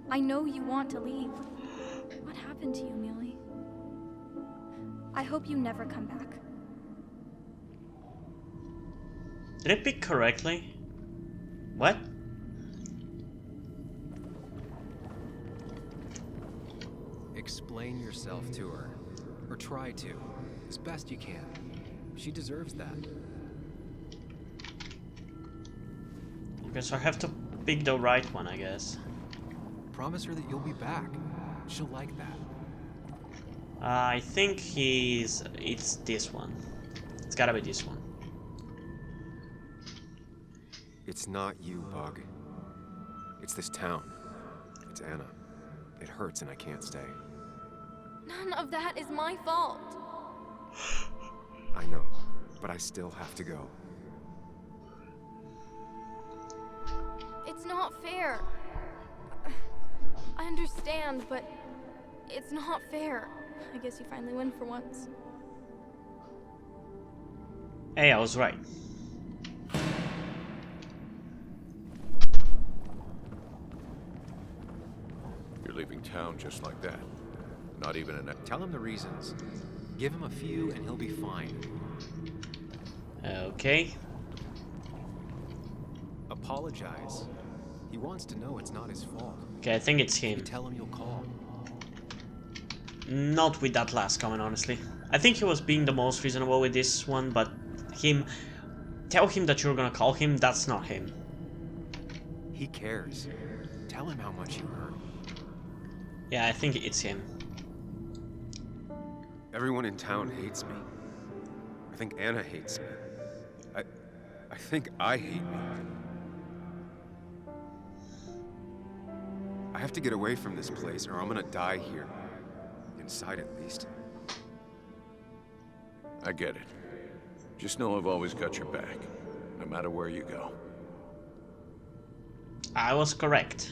I know you want to leave. What happened to you, Muley? I hope you never come back. Did I pick correctly? What? Explain yourself to her. Or try to. As best you can. She deserves that. Okay, so I have to pick the right one, I guess. Promise her that you'll be back. She'll like that. I think it's this one. It's gotta be this one. It's not you, Bug. It's this town. It's Anna. It hurts and I can't stay. None of that is my fault. I know, but I still have to go. It's not fair. I understand, but it's not fair. I guess you finally win for once. Hey, I was right. You're leaving town just like that. Not even an... Tell him the reasons. Give him a few and he'll be fine. Okay. Apologize. He wants to know it's not his fault. Okay, I think it's him. You tell him you'll call. Not with that last comment, honestly. I think he was being the most reasonable with this one, but tell him that you're gonna call him, that's not him. He cares. Tell him how much you hurt. Yeah, I think it's him. Everyone in town hates me. I think Anna hates me. I think I hate me. I have to get away from this place or I'm gonna die here. Inside at least. I get it. Just know I've always got your back, no matter where you go. I was correct.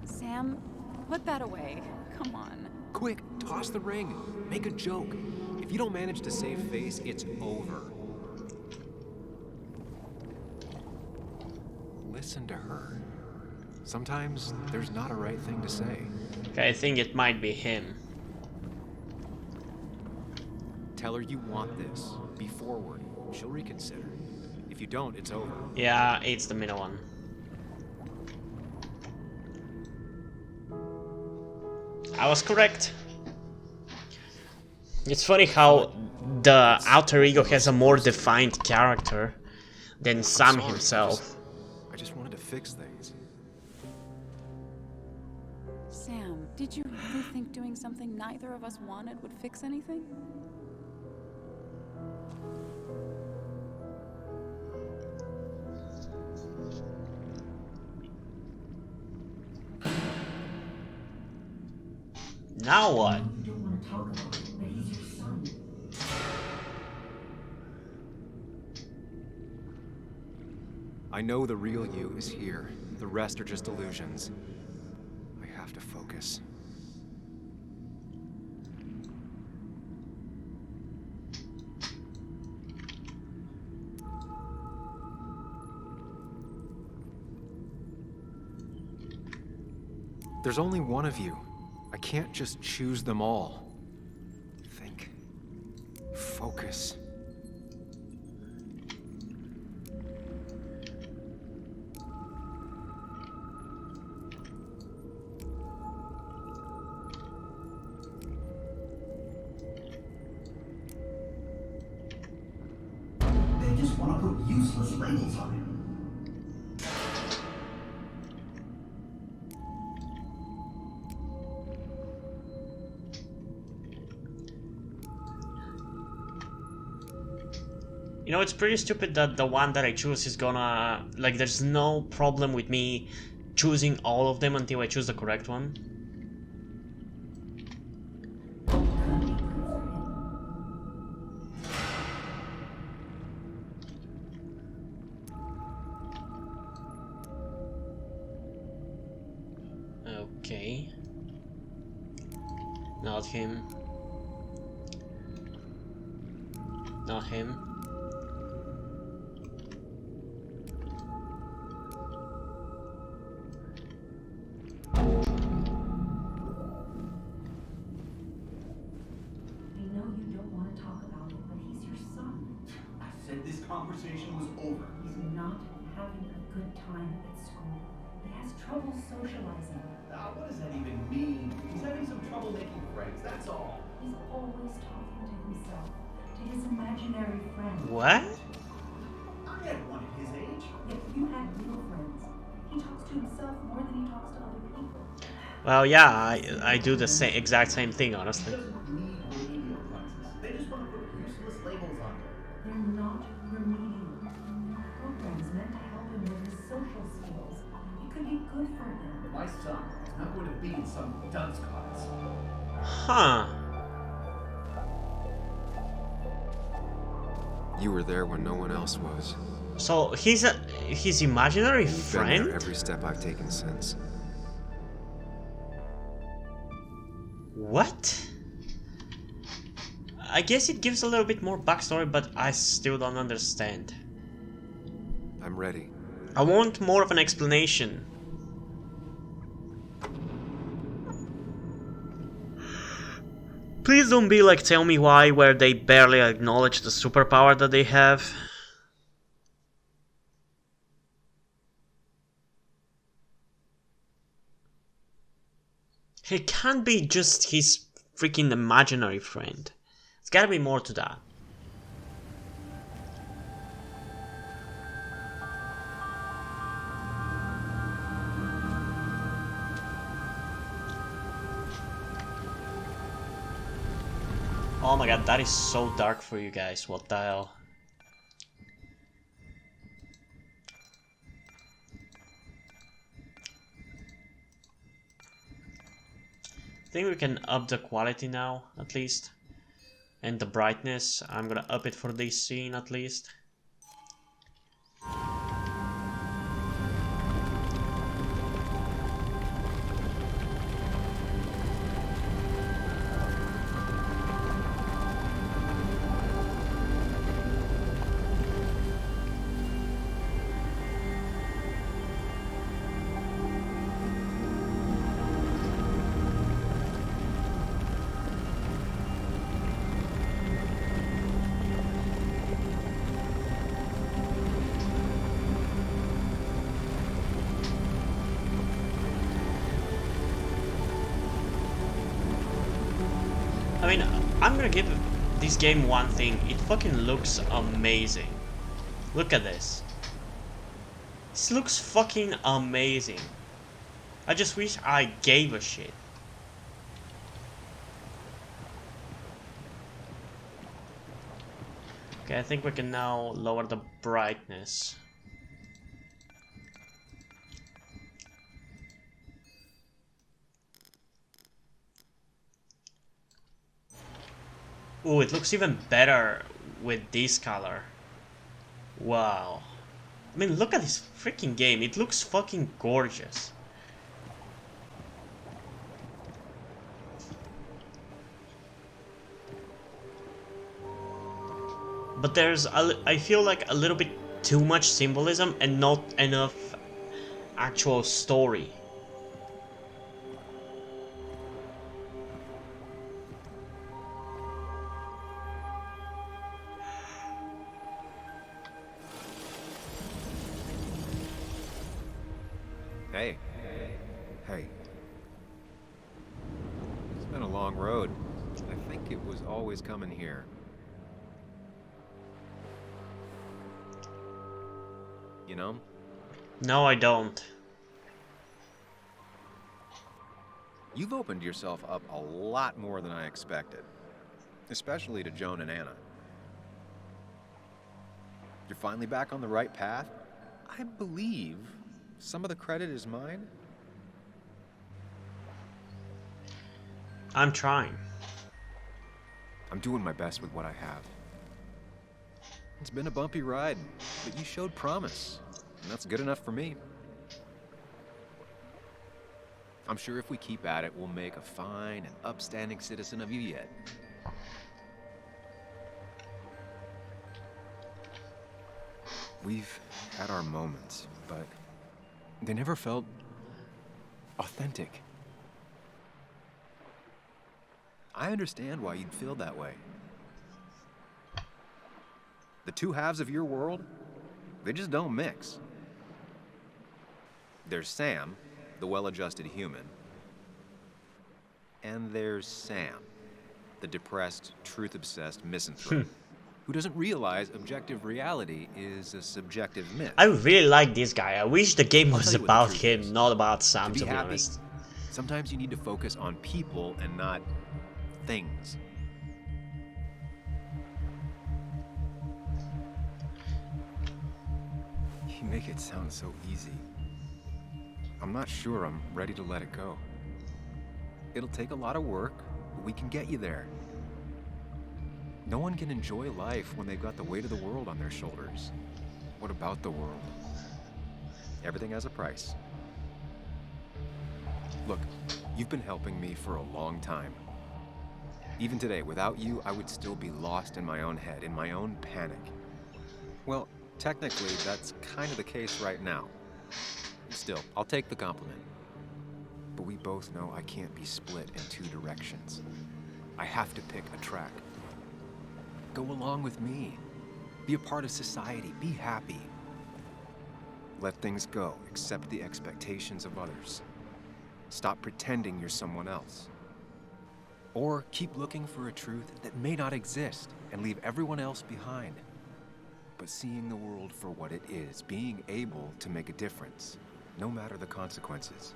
Sam, put that away. Come on. Quick, toss the ring. Make a joke. If you don't manage to save face, it's over. Listen to her. Sometimes there's not a right thing to say. Okay, I think it might be him. Tell her you want this. Be forward. She'll reconsider. If you don't, it's over. Yeah, it's the middle one. I was correct. It's funny how the alter ego has a more defined character than Sam himself. I just wanted to fix things. Sam, did you really think doing something neither of us wanted would fix anything? Now what? I know the real you is here. The rest are just illusions. I have to focus. There's only one of you. I can't just choose them all. Think. Focus. They just want to put useless labels on him. You know, it's pretty stupid that the one that I choose is gonna... Like, there's no problem with me choosing all of them until I choose the correct one. Not him. Not him. This conversation was over. He's not having a good time at school. He has trouble socializing. What does that even mean? He's having some trouble making friends, that's all. He's always talking to himself, to his imaginary friends. What? I had one at his age. Yet you had real friends. He talks to himself more than he talks to other people. Well, yeah, I do the exact same thing, honestly. He doesn't need remedial classes. They just want to put useless labels on him. They're not remedial. Programs meant to help him with his social skills. It could be good for him. But my son is not going to be in some dunce class. Huh. You were there when no one else was. So he's his imaginary Been friend? there every step I've taken since. What? I guess it gives a little bit more backstory, but I still don't understand. I'm ready. I want more of an explanation. Please don't be like Tell Me Why, where they barely acknowledge the superpower that they have. He can't be just his freaking imaginary friend. It's gotta be more to that. Oh my god, that is so dark for you guys, what the hell. I think we can up the quality now, at least. And the brightness, I'm gonna up it for this scene at least. I mean, I'm gonna give this game one thing. It fucking looks amazing. Look at this. This looks fucking amazing. I just wish I gave a shit. Okay, I think we can now lower the brightness. Ooh, it looks even better with this color. Wow. I mean, look at this freaking game. It looks fucking gorgeous. But there's, I feel like a little bit too much symbolism and not enough actual story. Hey. Hey. It's been a long road. I think it was always coming here. You know? No, I don't. You've opened yourself up a lot more than I expected. Especially to Joan and Anna. You're finally back on the right path? I believe some of the credit is mine. I'm trying. I'm doing my best with what I have. It's been a bumpy ride, but you showed promise, and that's good enough for me. I'm sure if we keep at it, we'll make a fine and upstanding citizen of you yet. We've had our moments, but they never felt authentic. I understand why you'd feel that way. The two halves of your world, they just don't mix. There's Sam, the well-adjusted human, and there's Sam, the depressed, truth-obsessed misanthrope, who doesn't realize objective reality is a subjective myth. I really like this guy. I wish the game was I'll tell you what about the truth him, is. not about Sam, To to be be happy, honest. sometimes you need to focus on people and not things. You make it sound so easy. I'm not sure I'm ready to let it go. It'll take a lot of work, but we can get you there. No one can enjoy life when they've got the weight of the world on their shoulders. What about the world? Everything has a price. Look, you've been helping me for a long time. Even today, without you, I would still be lost in my own head, in my own panic. Well, technically, that's kind of the case right now. Still, I'll take the compliment. But we both know I can't be split in two directions. I have to pick a track. Go along with me. Be a part of society. Be happy. Let things go. Accept the expectations of others. Stop pretending you're someone else. Or keep looking for a truth that may not exist and leave everyone else behind. But seeing the world for what it is, being able to make a difference, no matter the consequences.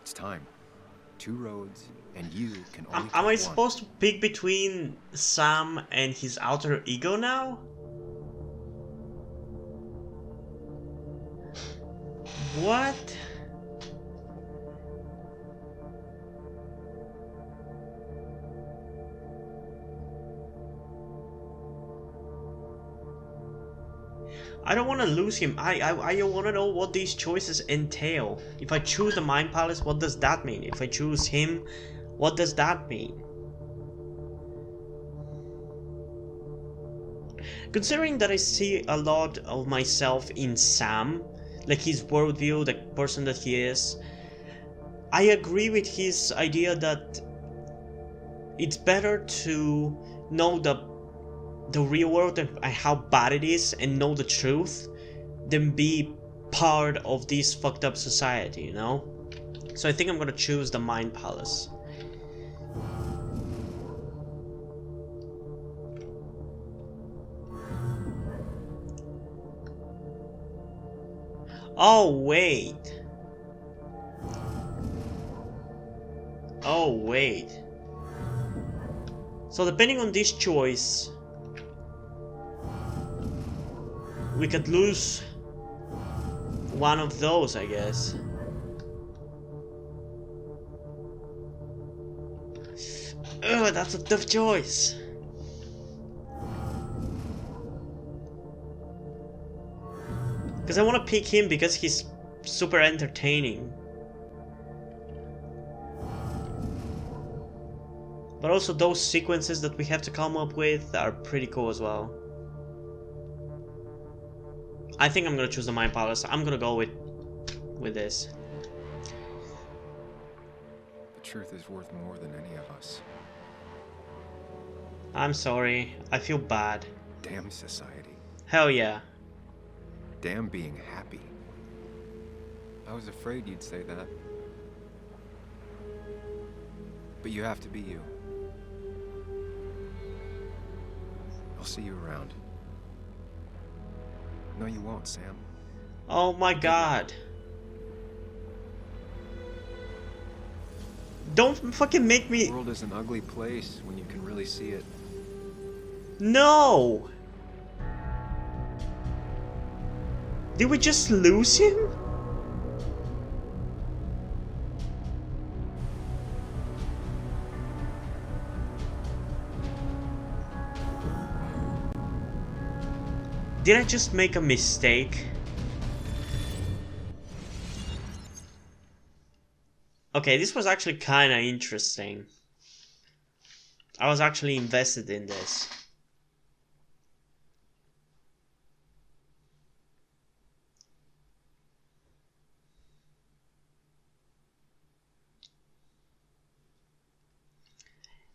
It's time. Two roads, and you can only Am I take one. supposed to pick between Sam and his alter ego now? What? I don't want to lose him. I want to know what these choices entail. If I choose the Mind Palace, what does that mean? If I choose him, what does that mean? Considering that I see a lot of myself in Sam, like his worldview, the person that he is, I agree with his idea that it's better to know the real world and how bad it is and know the truth than be part of this fucked up society, you know? So I think I'm gonna choose the Mind Palace. Oh wait. Oh wait. So depending on this choice, we could lose one of those, I guess. Ugh, that's a tough choice. Because I want to pick him because he's super entertaining. But also those sequences that we have to come up with are pretty cool as well. I think I'm gonna choose the Mind Palace. I'm gonna go with this. The truth is worth more than any of us. I'm sorry. I feel bad. Damn society. Hell yeah. Damn being happy. I was afraid you'd say that. But you have to be you. I'll see you around. No, you won't, Sam. Oh my god. Don't fucking make me... The world is an ugly place when you can really see it. No! Did we just lose him? Did I just make a mistake? Okay, this was actually kind of interesting. I was actually invested in this.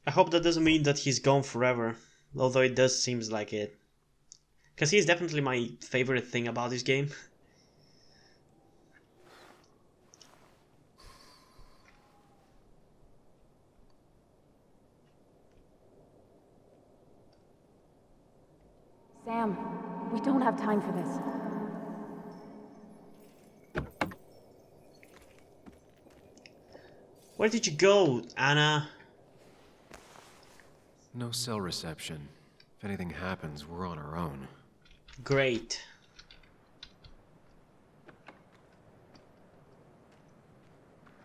I hope that doesn't mean that he's gone forever, although it does seems like it. Because he's definitely my favorite thing about this game. Sam, we don't have time for this. Where did you go, Anna? No cell reception. If anything happens, we're on our own. Great.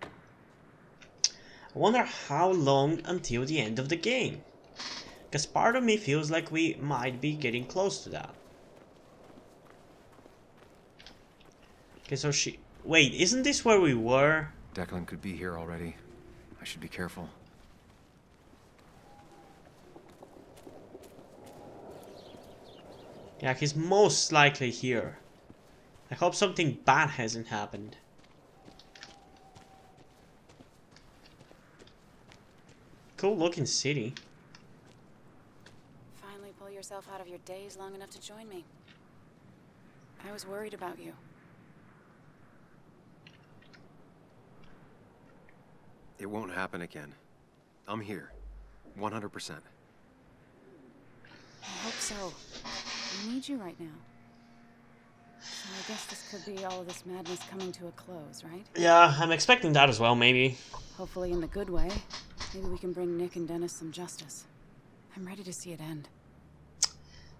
I wonder how long until the end of the game. Because part of me feels like we might be getting close to that. Okay, so she... Wait, isn't this where we were? Declan could be here already. I should be careful. Yeah, he's most likely here. I hope something bad hasn't happened. Cool looking city. Finally pull yourself out of your daze long enough to join me. I was worried about you. It won't happen again. I'm here. 100%. I hope so. We need you right now. So I guess this could be all of this madness coming to a close, right? Yeah, I'm expecting that as well, maybe. Hopefully in the good way. Maybe we can bring Nick and Dennis some justice. I'm ready to see it end.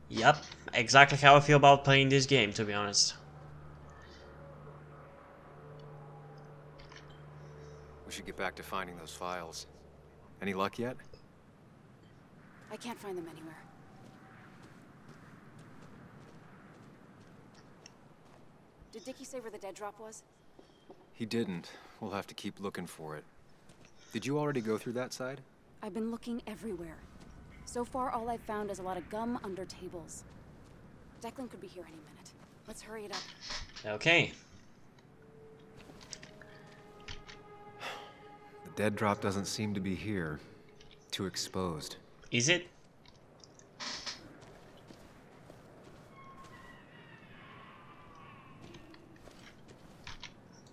Yep, exactly how I feel about playing this game, to be honest. We should get back to finding those files. Any luck yet? I can't find them anywhere. Did Dickie say where the dead drop was? He didn't. We'll have to keep looking for it. Did you already go through that side? I've been looking everywhere. So far, all I've found is a lot of gum under tables. Declan could be here any minute. Let's hurry it up. Okay. The dead drop doesn't seem to be here. Too exposed. Is it?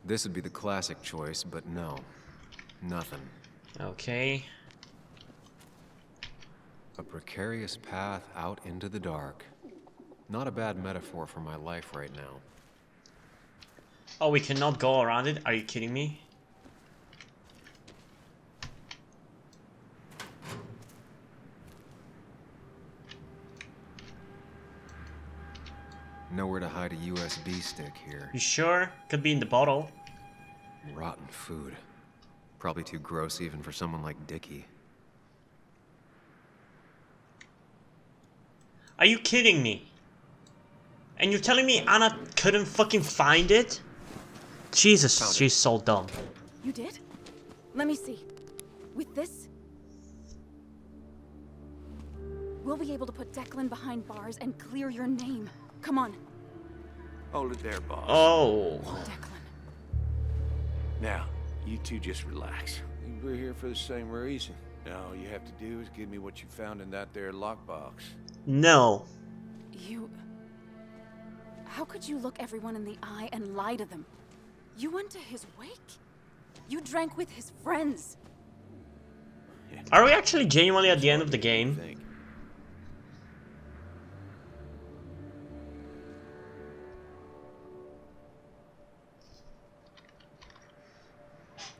This would be the classic choice, but no. Nothing. Okay. A precarious path out into the dark. Not a bad metaphor for my life right now. Oh, we cannot go around it? Are you kidding me? Nowhere to hide a USB stick here. You sure? Could be in the bottle. Rotten food. Probably too gross even for someone like Dickie. Are you kidding me? And you're telling me Anna couldn't fucking find it? Jesus, she's so dumb. You did? Let me see. With this, we'll be able to put Declan behind bars and clear your name. Come on. Hold it there, boss. Oh. Declan. Now, you two just relax. We're here for the same reason. Now, all you have to do is give me what you found in that there lockbox. No. You... How could you look everyone in the eye and lie to them? You went to his wake. You drank with his friends. Are we actually genuinely at the end of the game?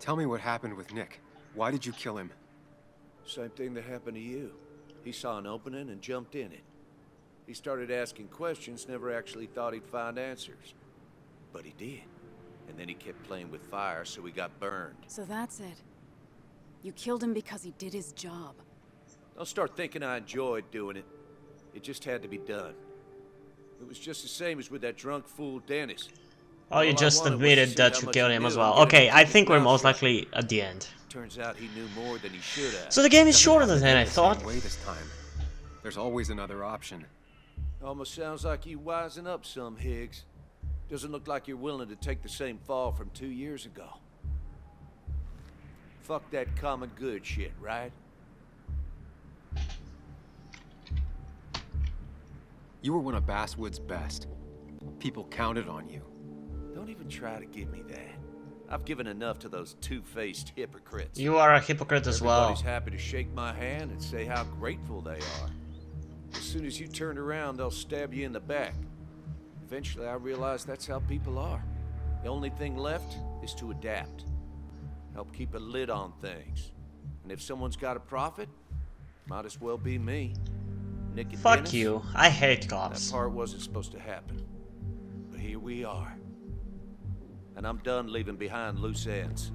Tell me what happened with Nick. Why did you kill him? Same thing that happened to you. He saw an opening and jumped in it. He started asking questions, never actually thought he'd find answers. But he did. And then he kept playing with fire, so he got burned. So that's it. You killed him because he did his job. Don't start thinking I enjoyed doing it. It just had to be done. It was just the same as with that drunk fool Dennis. Oh, you All I just wanted was to admitted see that how you much killed he him as knew well. and get him Okay, to I keep his think we're mouth most shut. likely at the end. Turns out he knew more than he should have. So the game is Doesn't shorter have to than I end the same thought. way this time. There's always another option. Almost sounds like you wising up some, Higgs. Doesn't look like you're willing to take the same fall from 2 years ago. Fuck that common good shit, right? You were one of Basswood's best. People counted on you. Don't even try to give me that. I've given enough to those two-faced hypocrites. You are a hypocrite as well. Everybody's happy to shake my hand and say how grateful they are. As soon as you turn around, they'll stab you in the back. Eventually, I realized that's how people are. The only thing left is to adapt. Help keep a lid on things. And if someone's got a profit, might as well be me. Nick and Fuck Dennis, you. I hate cops. that part wasn't supposed to happen. But here we are. And I'm done leaving behind loose ends.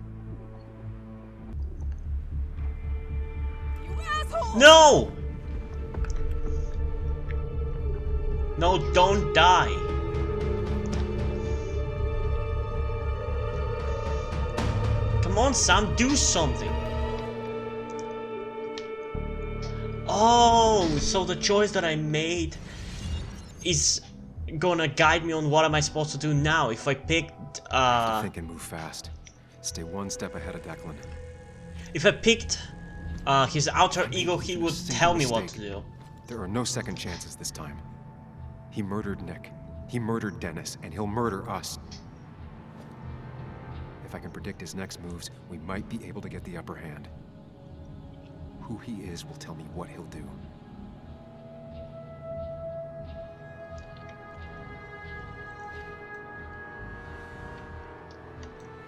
You asshole! No! No, don't die. Come on, Sam, do something. Oh, so the choice that I made is gonna guide me on what am I supposed to do now. If I picked, Think and move fast. Stay one step ahead of Declan. if I picked his alter ego, he would tell me what to do. There are no second chances this time. He murdered Nick. He murdered Dennis, and he'll murder us. If I can predict his next moves, we might be able to get the upper hand. Who he is will tell me what he'll do.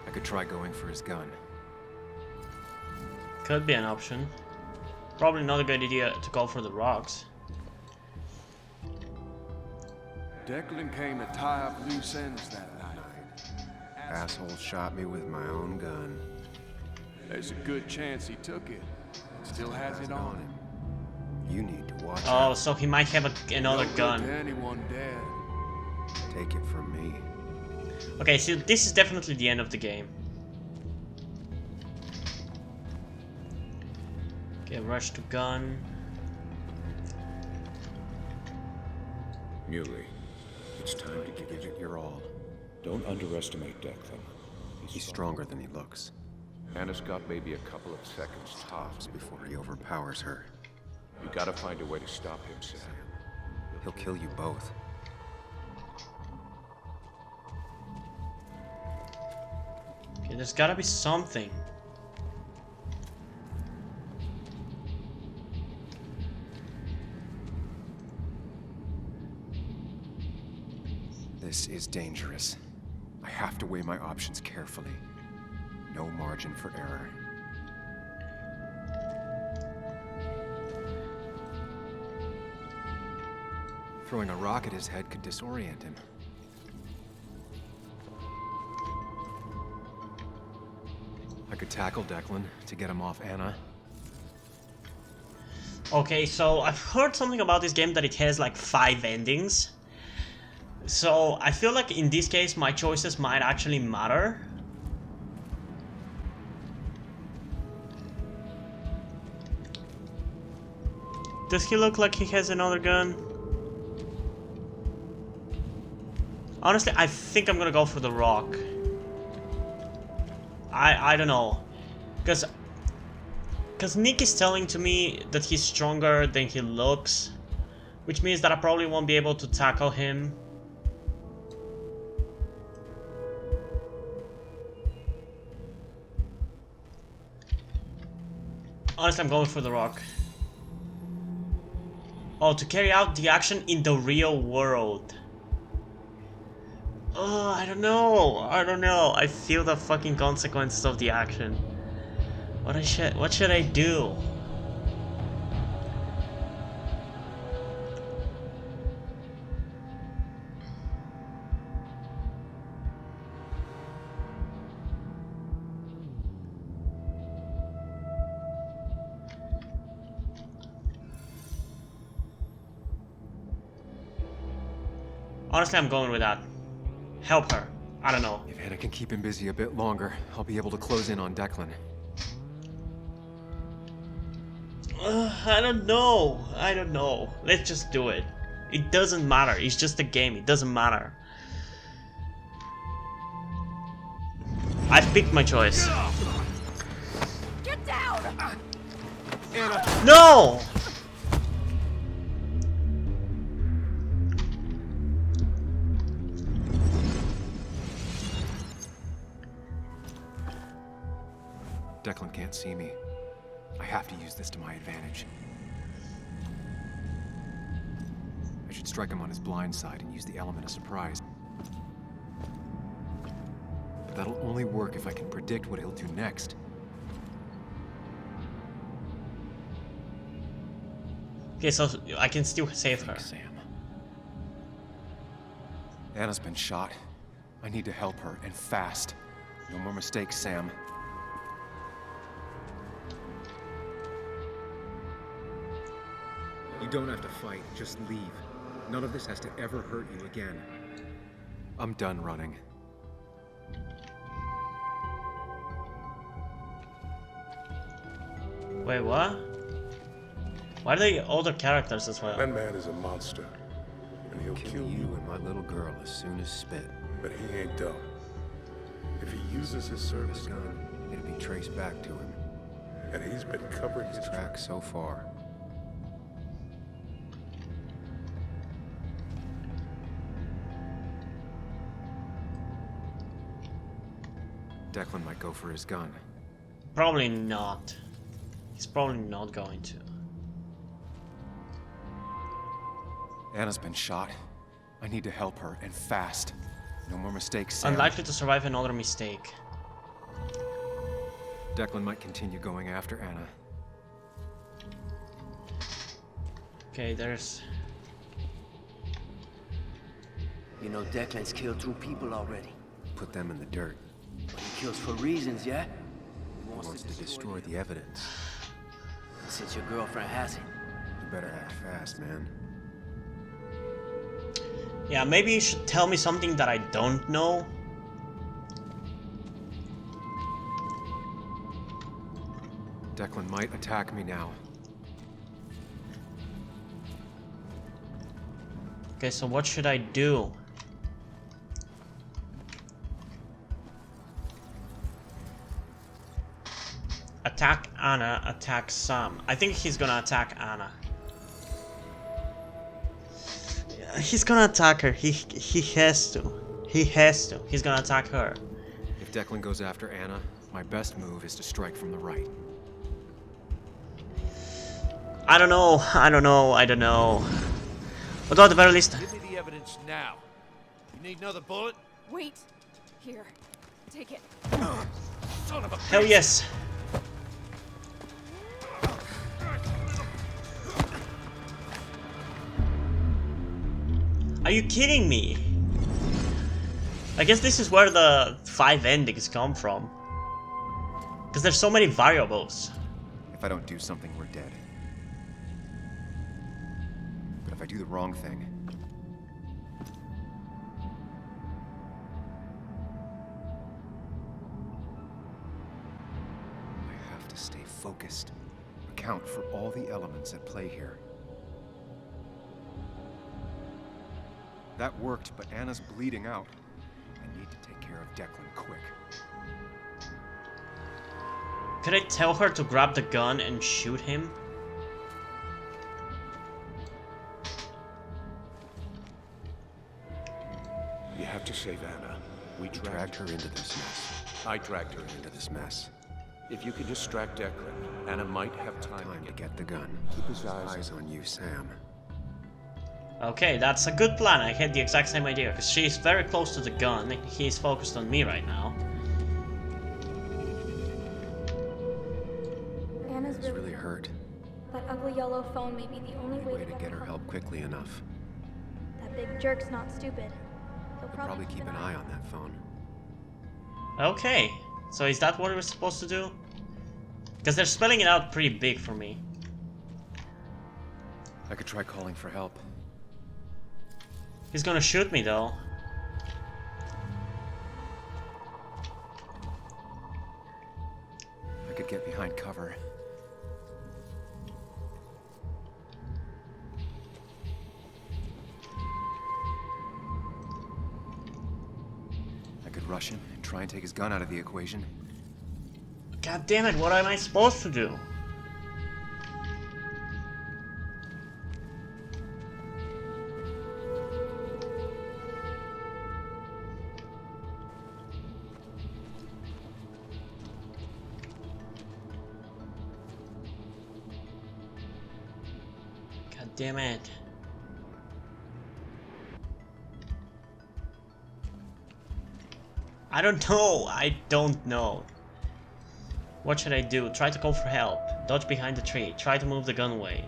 I could try going for his gun. Could be an option. Probably not a good idea to go for the rocks. Declan came to tie up loose ends that night. Asshole shot me with my own gun. There's a good chance he took it. Still has it on him. You need to watch Oh, out. so he might have another No good gun. to anyone dead. Take it from me. Okay, so this is definitely the end of the game. Okay, rush to gun. Muley, it's time to Give it your all. Don't underestimate Declan. He's stronger than he looks. Anna's got maybe a couple of seconds tops Before he overpowers her, You gotta find a way to stop him, Sam. he'll kill you both. Okay, there's gotta be something. This is dangerous. I have to weigh my options carefully. No margin for error. Throwing a rock at his head could disorient him. I could tackle Declan to get him off Anna. Okay, so I've heard something about this game that it has like 5 endings. So I feel like in this case my choices might actually matter. Does he look like he has another gun? Honestly, I think I'm gonna go for the rock. I don't know. Because Nick is telling to me that he's stronger than he looks, which means that I probably won't be able to tackle him. Honestly, I'm going for the rock. Oh, to carry out the action in the real world. Oh, I don't know. I feel the fucking consequences of the action. What should I do? Honestly, I'm going with that. Help her. I don't know. If Anna can keep him busy a bit longer, I'll be able to close in on Declan. I don't know. I don't know. Let's just do it. It doesn't matter. It's just a game. It doesn't matter. I've picked my choice. Get down! Anna! No! Declan can't see me. I have to use this to my advantage. I should strike him on his blind side and use the element of surprise. But that'll only work if I can predict what he'll do next. Okay, so I can still save her. Sam. Anna's been shot. I need to help her, and fast. No more mistakes, Sam. You don't have to fight, just leave. None of this has to ever hurt you again. I'm done running. Wait, what? Why are they older characters as well? That man is a monster, and he'll Kill you and my little girl as soon as spit. But he ain't dumb. If he uses his service gun, it'll be traced back to him. And he's been covering his tracks so far. Declan might go for his gun. Probably not. He's probably not going to. Anna's been shot. I need to help her, and fast. No more mistakes, Sam. Unlikely to survive another mistake. Declan might continue going after Anna. Okay, there's... You know Declan's killed 2 people already. Put them in the dirt. But he kills for reasons, yeah? He wants to destroy the evidence. Since your girlfriend has it. You better act fast, man. Yeah, maybe you should tell me something that I don't know. Declan might attack me now. Okay, so what should I do? Attack Anna, attack Sam. I think he's gonna attack Anna. Yeah, he's gonna attack her. He has to. He has to. He's gonna attack her. If Declan goes after Anna, my best move is to strike from the right. I don't know. I don't know. I don't know. But at the very least... Give me the evidence now. You need another bullet? Wait. Here. Take it. Son of a Hell bitch. yes. Are you kidding me? I guess this is where the 5 endings come from. Because there's so many variables. If I don't do something, we're dead. But if I do the wrong thing... I have to stay focused. Account for all the elements at play here. That worked, but Anna's bleeding out. I need to take care of Declan quick. Could I tell her to grab the gun and shoot him? You have to save Anna. We dragged her into this mess. I dragged her Into this mess. If you could distract Declan, Anna might have time To get the gun. Keep his eyes on you, Sam. Okay, that's a good plan. I had the exact same idea, because she's very close to the gun. He's focused on me right now. Anna's She's really hurt. That ugly yellow phone may be the only way Way to get her help quickly enough. That big jerk's not stupid. He'll Probably keep an eye on that phone. Okay, so is that what we're supposed to do? Because they're spelling it out pretty big for me. I could try calling for help. He's gonna shoot me though. could rush him and try and take his gun out of the equation. God damn it, what am I supposed to do? God damn it. I don't know. I don't know. What should I do? Try to call for help. Dodge behind the tree. Try to move the gun away.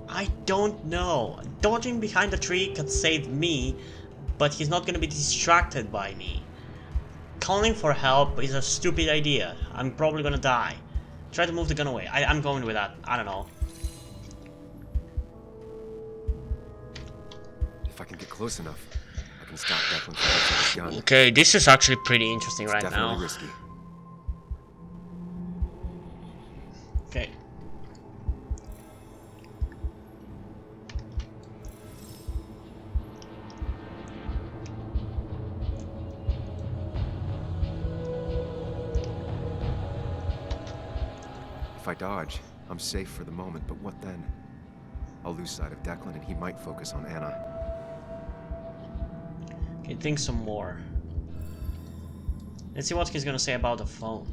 I don't know. Dodging behind the tree could save me, but he's not gonna be distracted by me. Calling for help is a stupid idea. I'm probably gonna die. Try to move the gun away. I'm going with that. I don't know. If I can get close enough, I can stop Declan from using his gun. Okay, this is actually pretty interesting right Definitely now. risky. Okay. If I dodge, I'm safe for the moment, but what then? I'll lose sight of Declan and he might focus on Anna. Okay, think some more. Let's see what he's gonna say about the phone.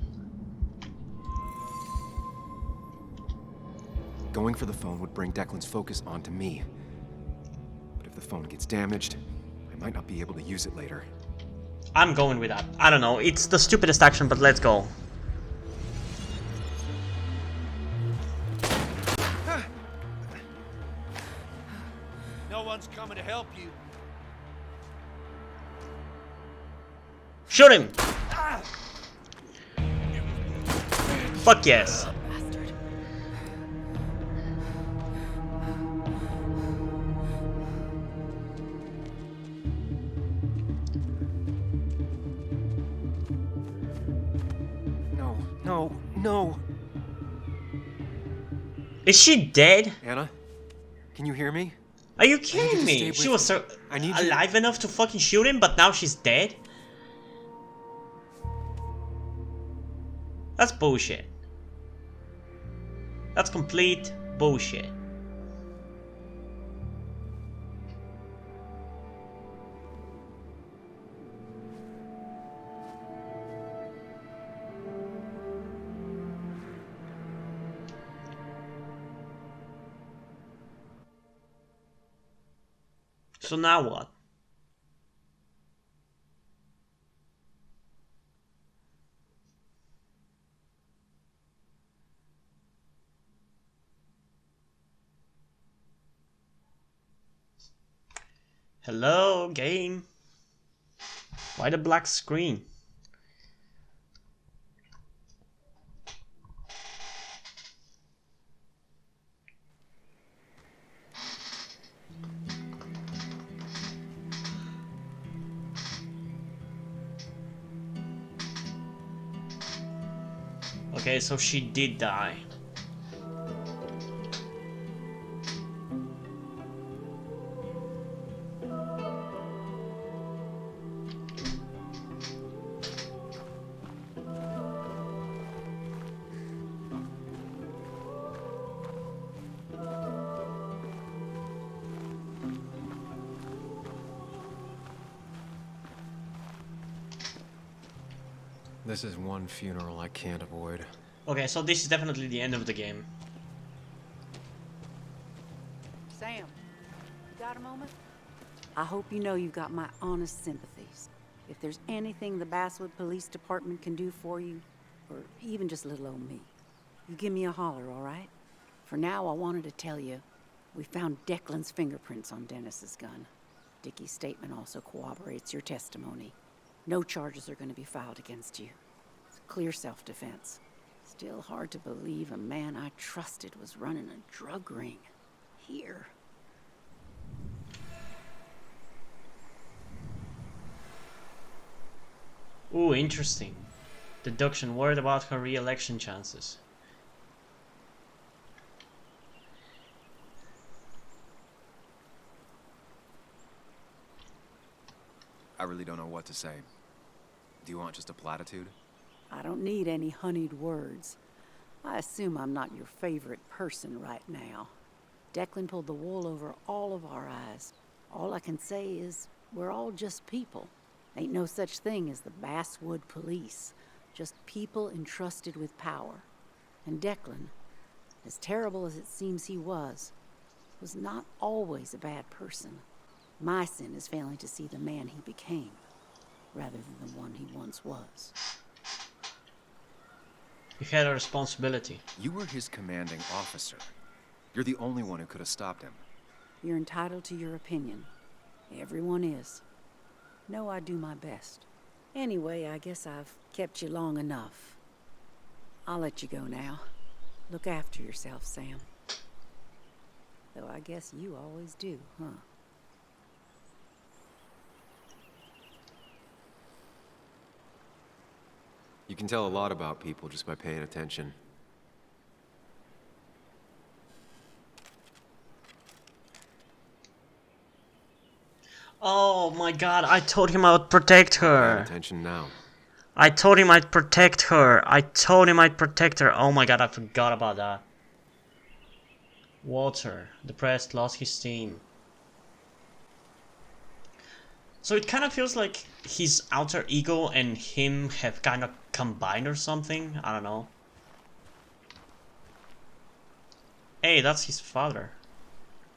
Going for the phone would bring Declan's focus onto me. But if the phone gets damaged, I might not be able to use it later. I'm going with that. I don't know. It's the stupidest action, but let's go. No one's coming to help you. Shoot him! Fuck yes. No. Is she dead? Anna, can you hear me? Are you kidding me? She was so alive enough to fucking shoot him, but now she's dead? That's bullshit. That's complete bullshit. So now what? Hello, game. Why the black screen? Okay, so she did die. This is one funeral I can't avoid. Okay, so this is definitely the end of the game. Sam, you got a moment? I hope you know you've got my honest sympathies. If there's anything the Basswood Police Department can do for you, or even just little old me, you give me a holler, all right? For now, I wanted to tell you, we found Declan's fingerprints on Dennis's gun. Dickie's statement also corroborates your testimony. No charges are going to be filed against you. It's clear self-defense. Still hard to believe a man I trusted was running a drug ring. Here. Ooh, interesting. Deduction, worried about her re-election chances. I really don't know what to say. Do you want just a platitude? I don't need any honeyed words. I assume I'm not your favorite person right now. Declan pulled the wool over all of our eyes. All I can say is we're all just people. Ain't no such thing as the Basswood Police. Just people entrusted with power. And Declan, as terrible as it seems he was not always a bad person. My sin is failing to see the man he became, rather than the one he once was. You had a responsibility. You were his commanding officer. You're the only one who could have stopped him. You're entitled to your opinion. Everyone is. No, I do my best. Anyway, I guess I've kept you long enough. I'll let you go now. Look after yourself, Sam. Though I guess you always do, huh? You can tell a lot about people just by paying attention. Oh my god, I told him I would protect her. Paying attention now. I told him I'd protect her. I told him I'd protect her. Oh my god, I forgot about that. Walter, depressed, lost his steam. So it kind of feels like his alter ego and him have kind of combined or something. I don't know. Hey, that's his father.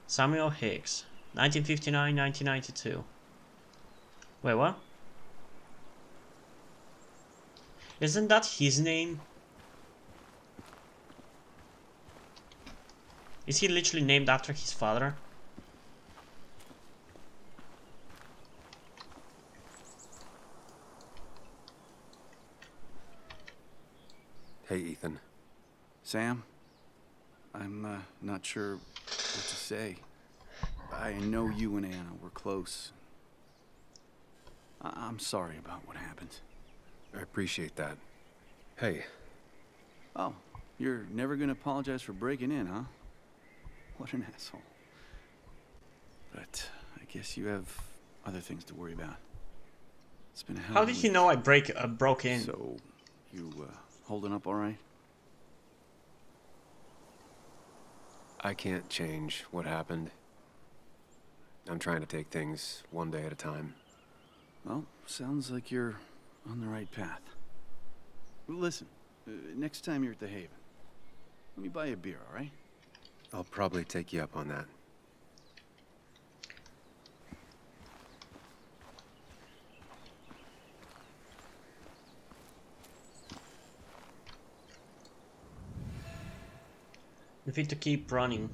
Samuel Hicks. 1959-1992. Wait, what? Isn't that his name? Is he literally named after his father? Hey, Ethan. Sam, I'm not sure what to say. I know you and Anna were close. I'm sorry about what happened. I appreciate that. Hey. Oh, you're never gonna apologize for breaking in, huh? What an asshole. But I guess you have other things to worry about. It's been a hell How of a did he week. know I broke in? So, you holding up all right? I can't change what happened. I'm trying to take things one day at a time. Well, sounds like you're on the right path. Well, listen, next time you're at the Haven, let me buy you a beer, all right? I'll probably take you up on that. We need to keep running.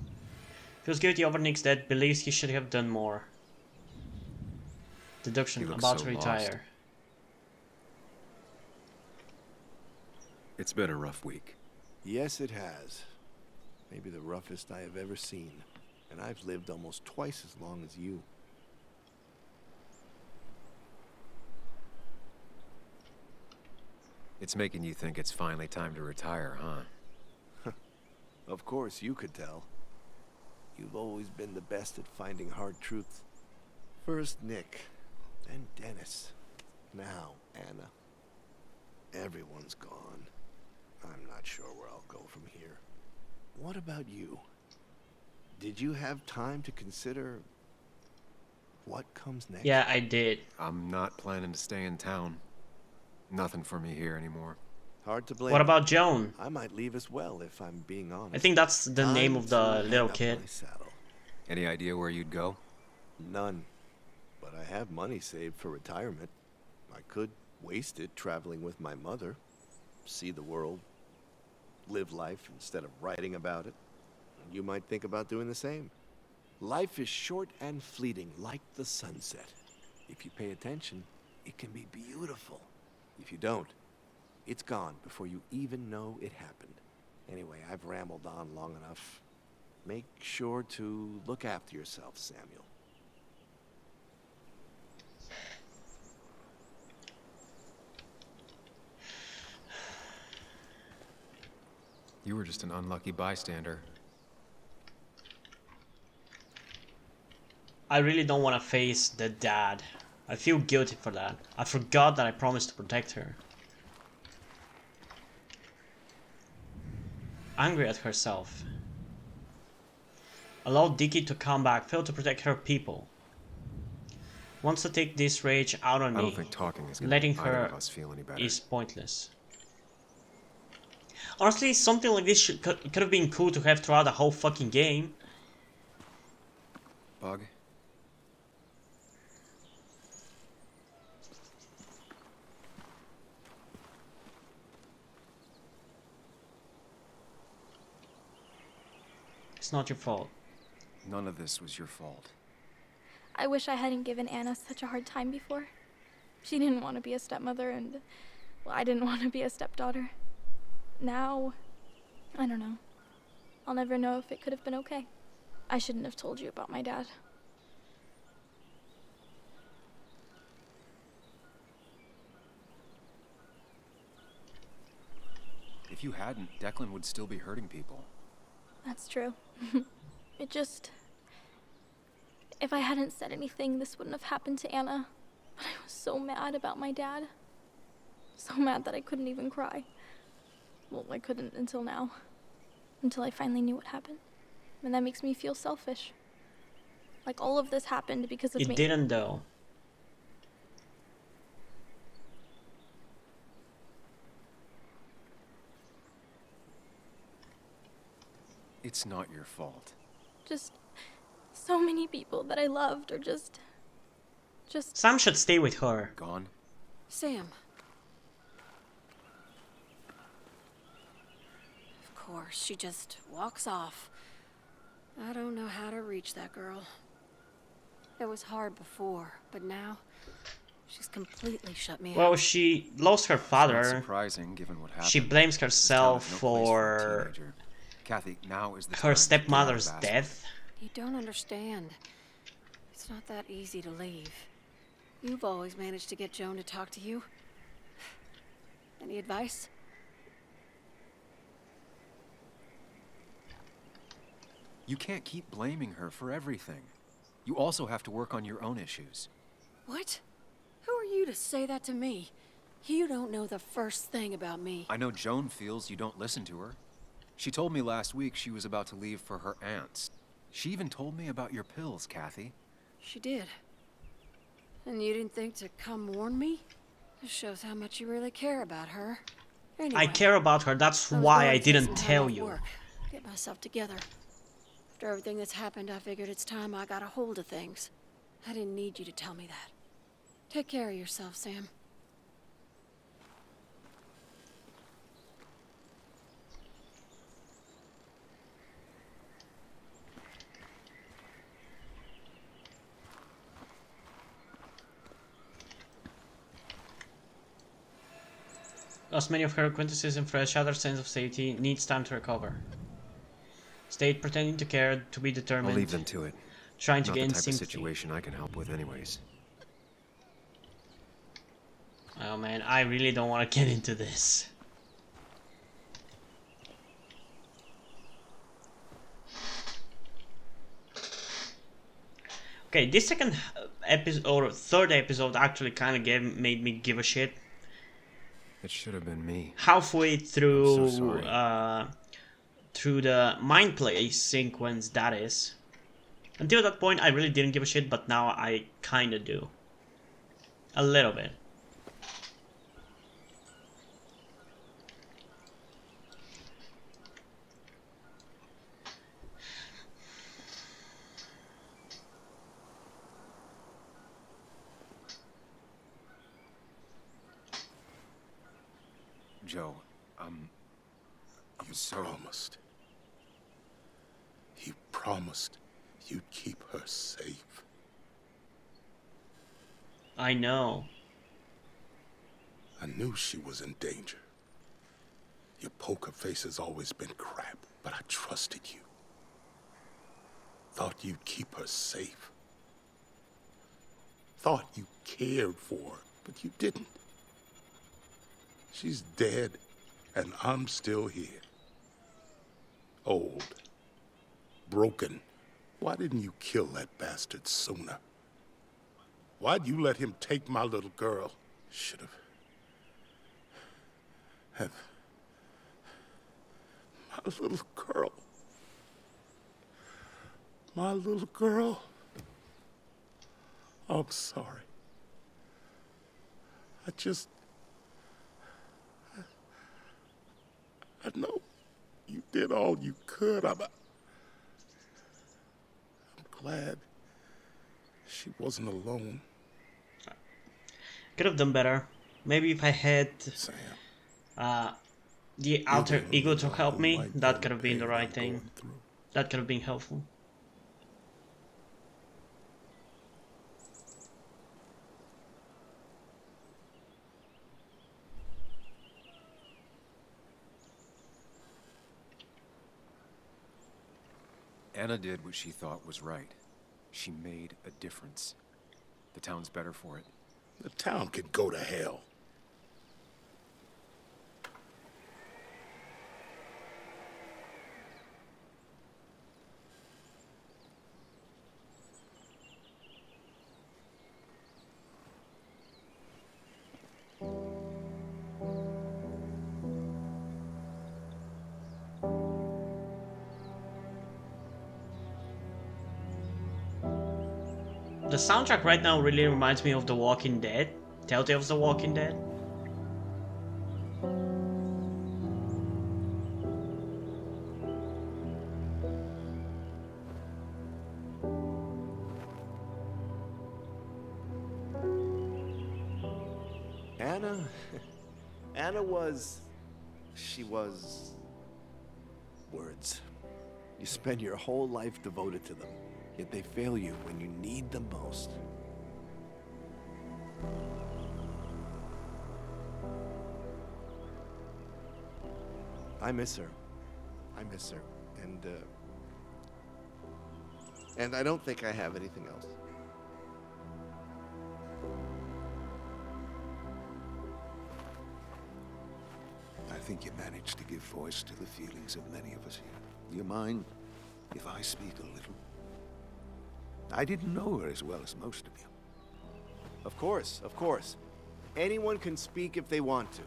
Feels guilty over Nick's death, believes he should have done more. Deduction, He looks about so to retire. It's been a rough week. Yes, it has. Maybe the roughest I have ever seen. And I've lived almost twice as long as you. It's making you think it's finally time to retire, huh? Of course, you could tell. You've always been the best at finding hard truths. First Nick, then Dennis, now Anna. Everyone's gone. I'm not sure where I'll go from here. What about you? Did you have time to consider what comes next? Yeah, I did. I'm not planning to stay in town. Nothing for me here anymore. Hard to blame. What about Joan? I might leave as well, if I'm being honest. I think that's the name of the little kid. Any idea where you'd go? None. But I have money saved for retirement. I could waste it traveling with my mother, see the world, live life instead of writing about it. You might think about doing the same. Life is short and fleeting, like the sunset. If you pay attention, it can be beautiful. If you don't, it's gone before you even know it happened. Anyway, I've rambled on long enough. Make sure to look after yourself, Samuel. You were just an unlucky bystander. I really don't want to face the dad. I feel guilty for that. I forgot that I promised to protect her. Angry at herself. Allowed Dickie to come back, failed to protect her people. Wants to take this rage out on me. I don't think talking is gonna Letting make either her of us feel any better. is pointless. Honestly, something like this could have been cool to have throughout the whole fucking game. Bug? It's not your fault. None of this was your fault. I wish I hadn't given Anna such a hard time before. She didn't want to be a stepmother, and, well, I didn't want to be a stepdaughter. Now, I don't know. I'll never know if it could have been okay. I shouldn't have told you about my dad. If you hadn't, Declan would still be hurting people. That's true. It just... If I hadn't said anything, this wouldn't have happened to Anna. But I was so mad about my dad. So mad that I couldn't even cry. Well, I couldn't until now. Until I finally knew what happened. And that makes me feel selfish. Like all of this happened because of me. It didn't though. It's not your fault. Just so many people that I loved are just... Sam should stay with her. Gone? Sam. Of course, she just walks off. I don't know how to reach that girl. It was hard before, but now she's completely shut me out. Well, she lost her father. It's not surprising, given what happened. She blames herself for Kathy, now is the her time stepmother's to get out of Aspen. death. You don't understand. It's not that easy to leave. You've always managed to get Joan to talk to you. Any advice? You can't keep blaming her for everything. You also have to work on your own issues. What? Who are you to say that to me? You don't know the first thing about me. I know Joan feels you don't listen to her. She told me last week she was about to leave for her aunt's. She even told me about your pills, Kathy. She did. And you didn't think to come warn me? This shows how much you really care about her. Anyway, I care about her, that's I was why going I to take didn't some time tell off you. work, get myself together. After everything that's happened, I figured it's time I got a hold of things. I didn't need you to tell me that. Take care of yourself, Sam. Lost many of her acquaintances and for a shattered sense of safety, needs time to recover. Stayed pretending to care, to be determined. I'll leave them to it. Trying to Not gain the type sympathy. of situation I can help with anyways. Oh man, I really don't want to get into this. Okay, this second episode, or third episode, actually kind of made me give a shit. It should have been me. Halfway through, I'm so sorry. through the mind play sequence, that is. Until that point, I really didn't give a shit, but now I kinda do. A little bit. Joe, I'm so... promised. You promised you'd keep her safe. I know. I knew she was in danger. Your poker face has always been crap, but I trusted you. Thought you'd keep her safe. Thought you cared for her, but you didn't. She's dead, and I'm still here. Old. Broken. Why didn't you kill that bastard sooner? Why'd you let him take my little girl? Should have. My little girl. My little girl. I'm sorry. I know you did all you could. I'm glad she wasn't alone. Could have done better. Maybe if I had the alter ego to help me, that could have been the right thing. That could have been helpful. Anna did what she thought was right. She made a difference. The town's better for it. The town can go to hell. The soundtrack right now really reminds me of The Walking Dead. Telltale's The Walking Dead. Anna was... She was... words. You spend your whole life devoted to them, yet they fail you when you need them most. I miss her. I miss her. And I don't think I have anything else. I think you managed to give voice to the feelings of many of us here. Do you mind if I speak a little? I didn't know her as well as most of you. Of course, of course. Anyone can speak if they want to.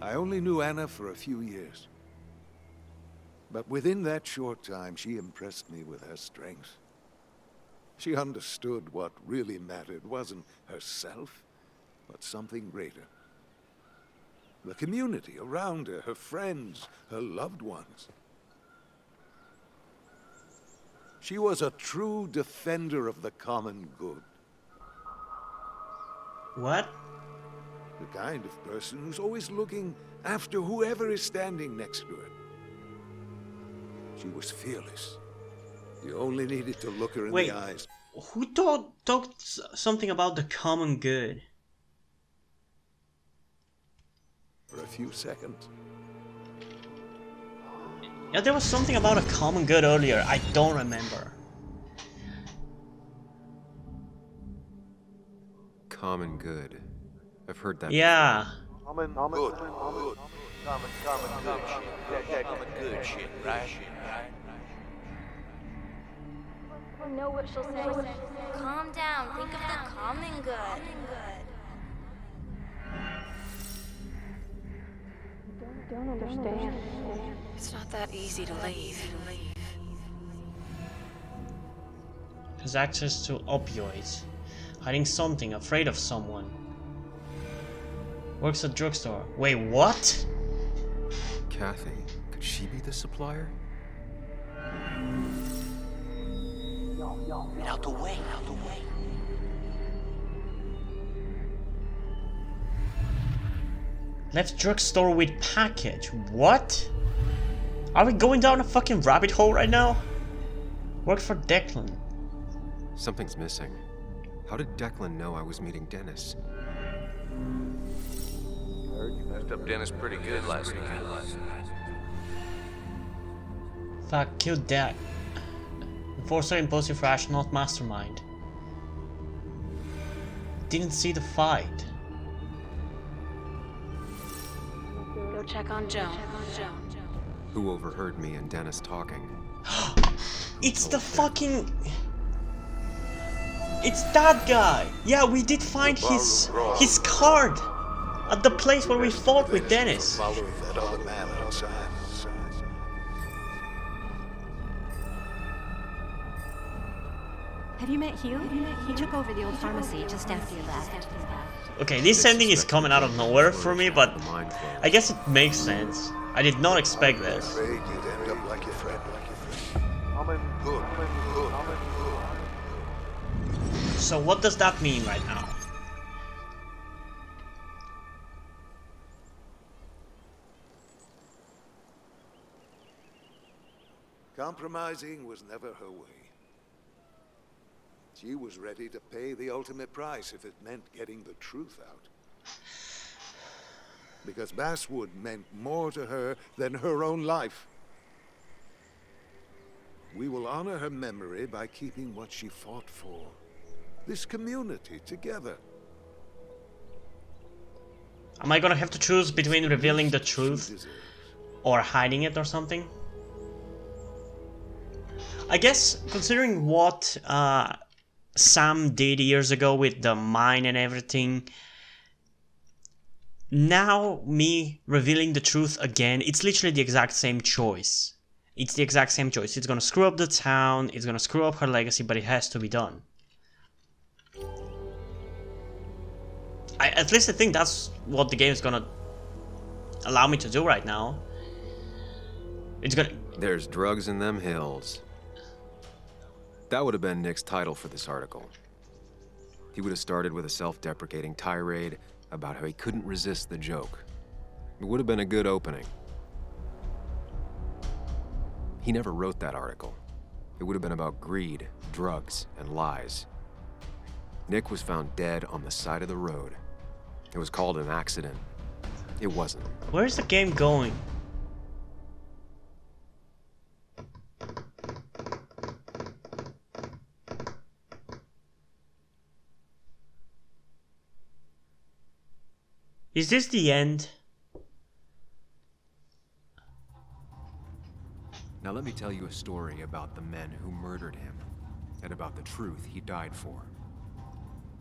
I only knew Anna for a few years. But within that short time, she impressed me with her strength. She understood what really mattered wasn't herself, but something greater. The community around her, her friends, her loved ones. She was a true defender of the common good. What? The kind of person who's always looking after whoever is standing next to her. She was fearless. You only needed to look her in the eyes. Who talked something about the common good? For a few seconds. Yeah, there was something about a common good earlier. I don't remember. Common good. I've heard that. Yeah. Common good. Common good shit, right? I know what she'll say. Calm down. Think of the common good. Don't understand. It's not that easy to leave. Has access to opioids. Hiding something, afraid of someone. Works at drugstore. Wait, what? Kathy, could she be the supplier? Get out the way, out the way. Left drugstore with package. What? Are we going down a fucking rabbit hole right now? Worked for Declan. Something's missing. How did Declan know I was meeting Dennis? Heard you messed up Dennis pretty good last night. Fuck, killed Deck. Enforcer, impulsive, rational, not mastermind. Didn't see the fight. Go check on Joan. Who overheard me and Dennis talking? It's the fucking... It's that guy! Yeah, we did find his card at the place where we fought with Dennis. Following that other man outside. Have you met Hugh? He took over the old pharmacy just after you left. Okay, this ending is coming out of nowhere for me, but I guess it makes sense. I did not expect this. Afraid you'd end up like your friend. So what does that mean right now? Compromising was never her way. She was ready to pay the ultimate price if it meant getting the truth out. Because Basswood meant more to her than her own life. We will honor her memory by keeping what she fought for. This community together. Am I gonna have to choose between revealing the truth or hiding it or something? I guess, considering what Sam did years ago with the mine and everything, now me revealing the truth again, it's literally the exact same choice. It's the exact same choice. It's gonna screw up the town, it's gonna screw up her legacy, but it has to be done. At least I think that's what the game is gonna allow me to do right now. It's gonna... There's drugs in them hills. That would have been Nick's title for this article. He would have started with a self-deprecating tirade about how he couldn't resist the joke. It would have been a good opening. He never wrote that article. It would have been about greed, drugs, and lies. Nick was found dead on the side of the road. It was called an accident. It wasn't. Where's the game going? Is this the end? Now let me tell you a story about the men who murdered him, and about the truth he died for.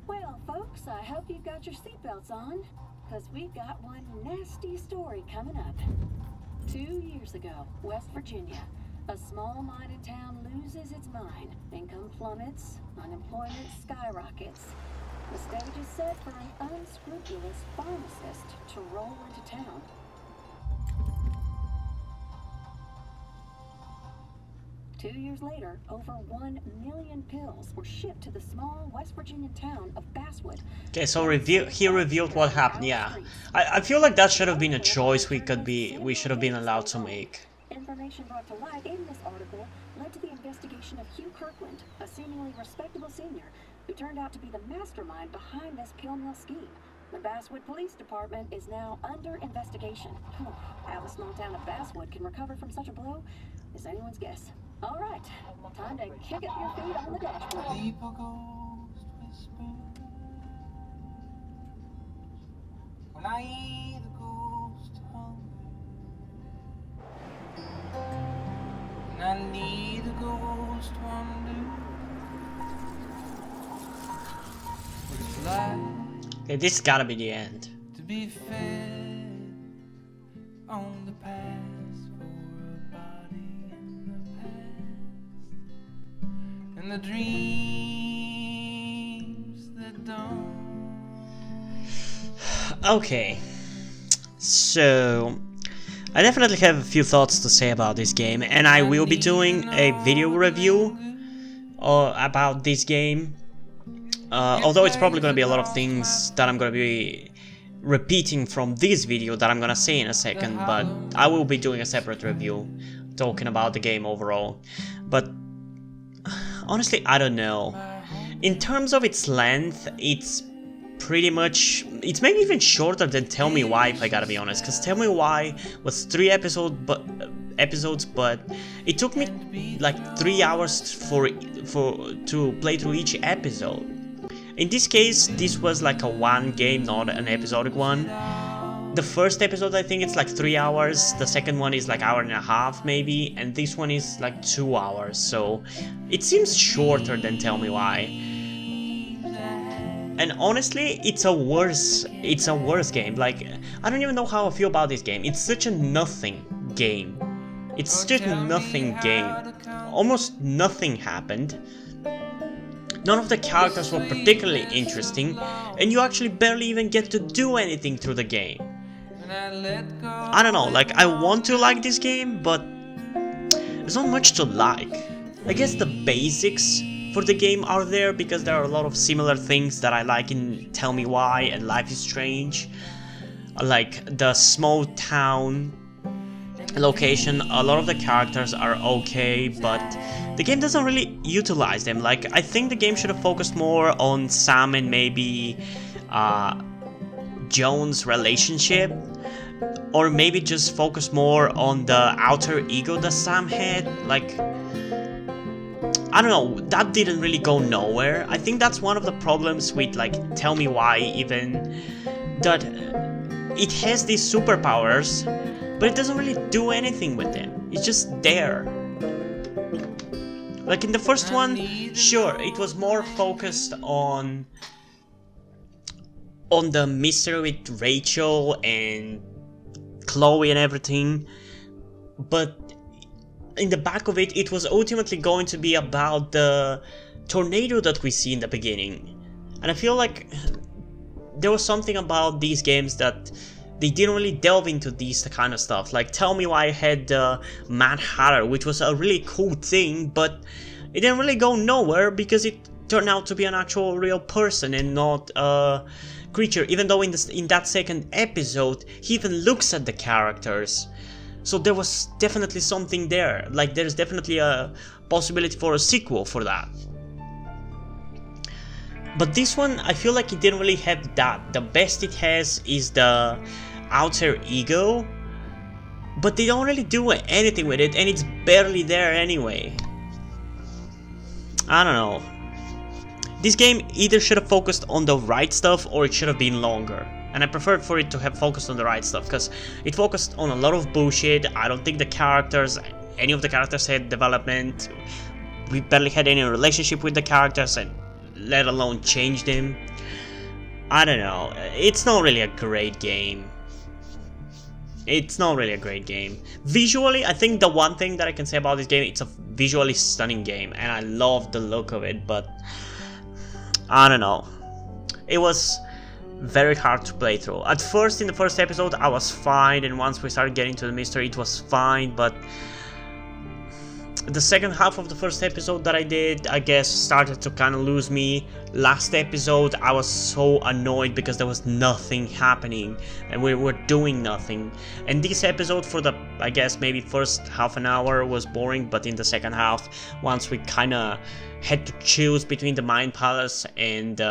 Well, folks, I hope you've got your seatbelts on, because we've got one nasty story coming up. 2 years ago, West Virginia, a small mining town loses its mine. Income plummets, unemployment skyrockets. The stage is set for an unscrupulous pharmacist to roll into town. Two years later, over 1 million pills were shipped to the small West Virginian town of Basswood. Okay, so he revealed what happened. Yeah, I feel like that should have been a choice we should have been allowed to make. Information brought to light in this article led to the investigation of Hugh Kirkland, a seemingly respectable senior who turned out to be the mastermind behind this pill mill scheme. The Basswood Police Department is now under investigation. How the small town of Basswood can recover from such a blow is anyone's guess. All right, time to kick up your feet on the dashboard. When I eat a ghost hungry, and I need a ghost wonder. What it's like Okay, this gotta be the end. to be fed on the past for a body in the past, and the dreams that don't. Okay, so I definitely have a few thoughts to say about this game, and I will be doing a video review about this game. Although it's probably going to be a lot of things that I'm going to be repeating from this video that I'm going to say in a second, but I will be doing a separate review talking about the game overall. But honestly, I don't know. In terms of its length, it's pretty much, it's maybe even shorter than Tell Me Why, if I gotta be honest, because Tell Me Why was 3 episodes, but it took me like 3 hours to play through each episode. In this case, this was like a one game, not an episodic one, The first episode, I think it's like 3 hours, the second one is like 1.5 hours maybe, and this one is like 2 hours, so it seems shorter than Tell Me Why. And honestly, it's a worse game. Like, I don't even know how I feel about this game. It's such a nothing game. It's just nothing game. Almost nothing happened. None of the characters were particularly interesting, and you actually barely even get to do anything through the game. I don't know, like, I want to like this game, but there's not much to like. I guess the basics for the game are there, because there are a lot of similar things that I like in Tell Me Why and Life is Strange. Like, the small town location, a lot of the characters are okay, but the game doesn't really utilize them. Like, I think the game should have focused more on Sam and maybe Joan's relationship, or maybe just focus more on the alter ego that Sam had. Like, I don't know, that didn't really go nowhere. I think that's one of the problems with, like, Tell Me Why, even, that it has these superpowers, but it doesn't really do anything with them. It's just there. Like in the first one, sure, it was more focused on the mystery with Rachel and Chloe and everything, but in the back of it, it was ultimately going to be about the tornado that we see in the beginning. And I feel like there was something about these games that they didn't really delve into these kind of stuff. Like, Tell Me Why had Mad Hatter, which was a really cool thing, but it didn't really go nowhere because it turned out to be an actual real person and not a creature, even though in that second episode he even looks at the characters. So there was definitely something there. Like, there's definitely a possibility for a sequel for that. But this one, I feel like it didn't really have that. The best it has is the alter ego, but they don't really do anything with it, and it's barely there anyway. I don't know. This game either should have focused on the right stuff, or it should have been longer. And I preferred for it to have focused on the right stuff, because it focused on a lot of bullshit. I don't think any of the characters had development. We barely had any relationship with the characters, and let alone change them. I don't know. It's not really a great game. It's not really a great game. Visually, I think the one thing that I can say about this game, it's a visually stunning game, and I love the look of it, but I don't know. It was very hard to play through. At first, in the first episode, I was fine, and once we started getting to the mystery, it was fine, but the second half of the first episode that I did, I guess, started to kind of lose me. Last episode, I was so annoyed because there was nothing happening and we were doing nothing. And this episode, for the, I guess, maybe first half an hour was boring, but in the second half, once we kind of had to choose between the Mind Palace and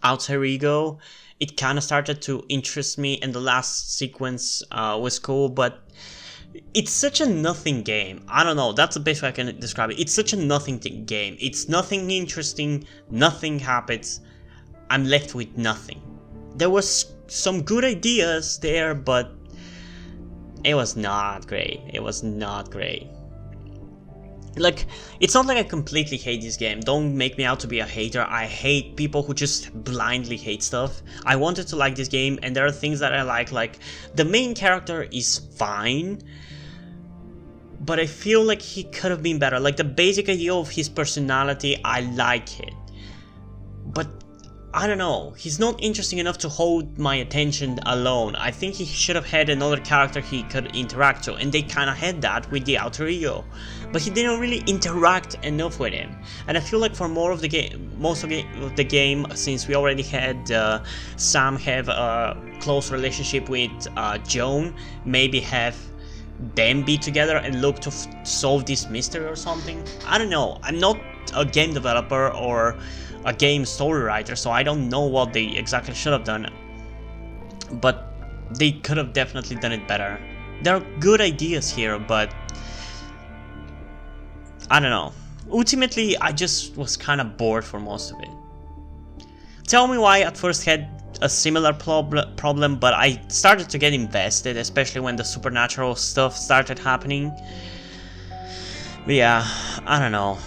Alter Ego, it kind of started to interest me, and the last sequence was cool, but it's such a nothing game. I don't know, that's the best way I can describe it. It's such a nothing game. It's nothing interesting, nothing happens. I'm left with nothing. There was some good ideas there, but it was not great. It was not great. Like, it's not like I completely hate this game. Don't make me out to be a hater. I hate people who just blindly hate stuff. I wanted to like this game, and there are things that I like the main character is fine, but I feel like he could have been better. Like, the basic idea of his personality, I like it, but I don't know, he's not interesting enough to hold my attention alone. I think he should have had another character he could interact to, and they kind of had that with the Alter Ego, but he didn't really interact enough with him. And I feel like for most of the game, since we already had Sam have a close relationship with Joan, maybe have them be together and look to solve this mystery or something. I don't know, I'm not a game developer or a game story writer, so I don't know what they exactly should have done, but they could have definitely done it better. There are good ideas here, but I don't know. Ultimately, I just was kind of bored for most of it. Tell Me Why at first had a similar problem, but I started to get invested, especially when the supernatural stuff started happening. But yeah, I don't know.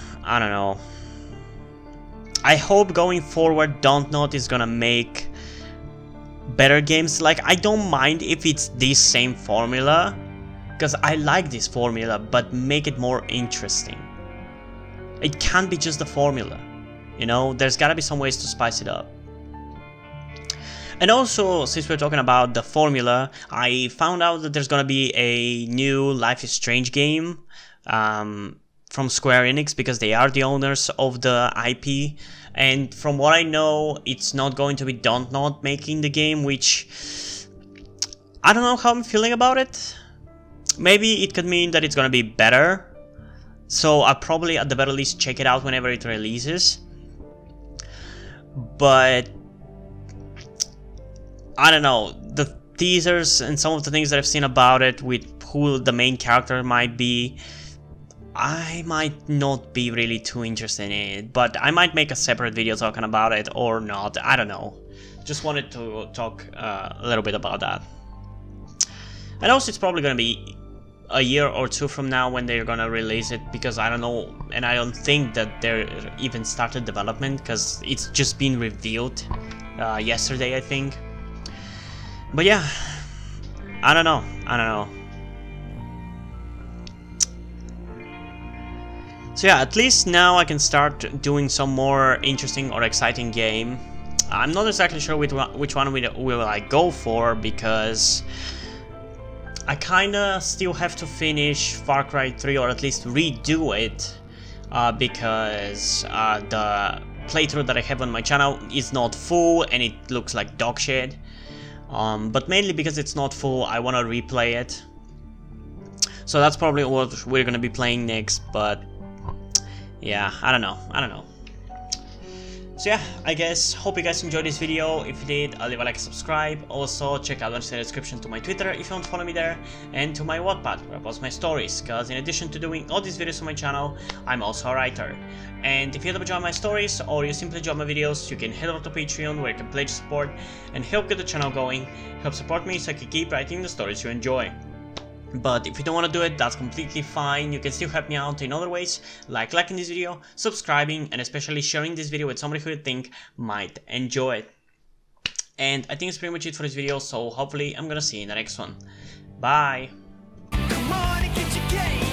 I hope going forward Dontnod is gonna make better games. Like, I don't mind if it's this same formula, because I like this formula, but make it more interesting. It can't be just the formula, you know? There's gotta be some ways to spice it up. And also, since we're talking about the formula, I found out that there's gonna be a new Life is Strange game from Square Enix, because they are the owners of the IP. And from what I know, it's not going to be Dontnod making the game, which I don't know how I'm feeling about it. Maybe it could mean that it's gonna be better, so I'll probably at the very least check it out whenever it releases. But I don't know, the teasers and some of the things that I've seen about it, with who the main character might be, I might not be really too interested in it, but I might make a separate video talking about it or not, I don't know. Just wanted to talk a little bit about that. And also it's probably gonna be a year or two from now when they're gonna release it, because I don't know, and I don't think that they're even started development, because it's just been revealed yesterday, I think. But yeah, I don't know. So yeah, at least now I can start doing some more interesting or exciting game. I'm not exactly sure which one will I go for, because I kinda still have to finish Far Cry 3, or at least redo it, because the playthrough that I have on my channel is not full and it looks like dog shit. But mainly because it's not full, I wanna replay it. So that's probably what we're gonna be playing next, but yeah, I don't know. So yeah, I guess, hope you guys enjoyed this video. If you did, I'll leave a like and subscribe. Also, check out the description to my Twitter if you want to follow me there, and to my Wattpad where I post my stories, because in addition to doing all these videos on my channel, I'm also a writer. And if you enjoy my stories, or you simply enjoy my videos, you can head over to Patreon where you can pledge support and help get the channel going, help support me so I can keep writing the stories you enjoy. But if you don't want to do it, that's completely fine. You can still help me out in other ways, like liking this video, subscribing, and especially sharing this video with somebody who you think might enjoy it. And I think it's pretty much it for this video, so hopefully I'm gonna see you in the next one. Bye! Come on and get your game.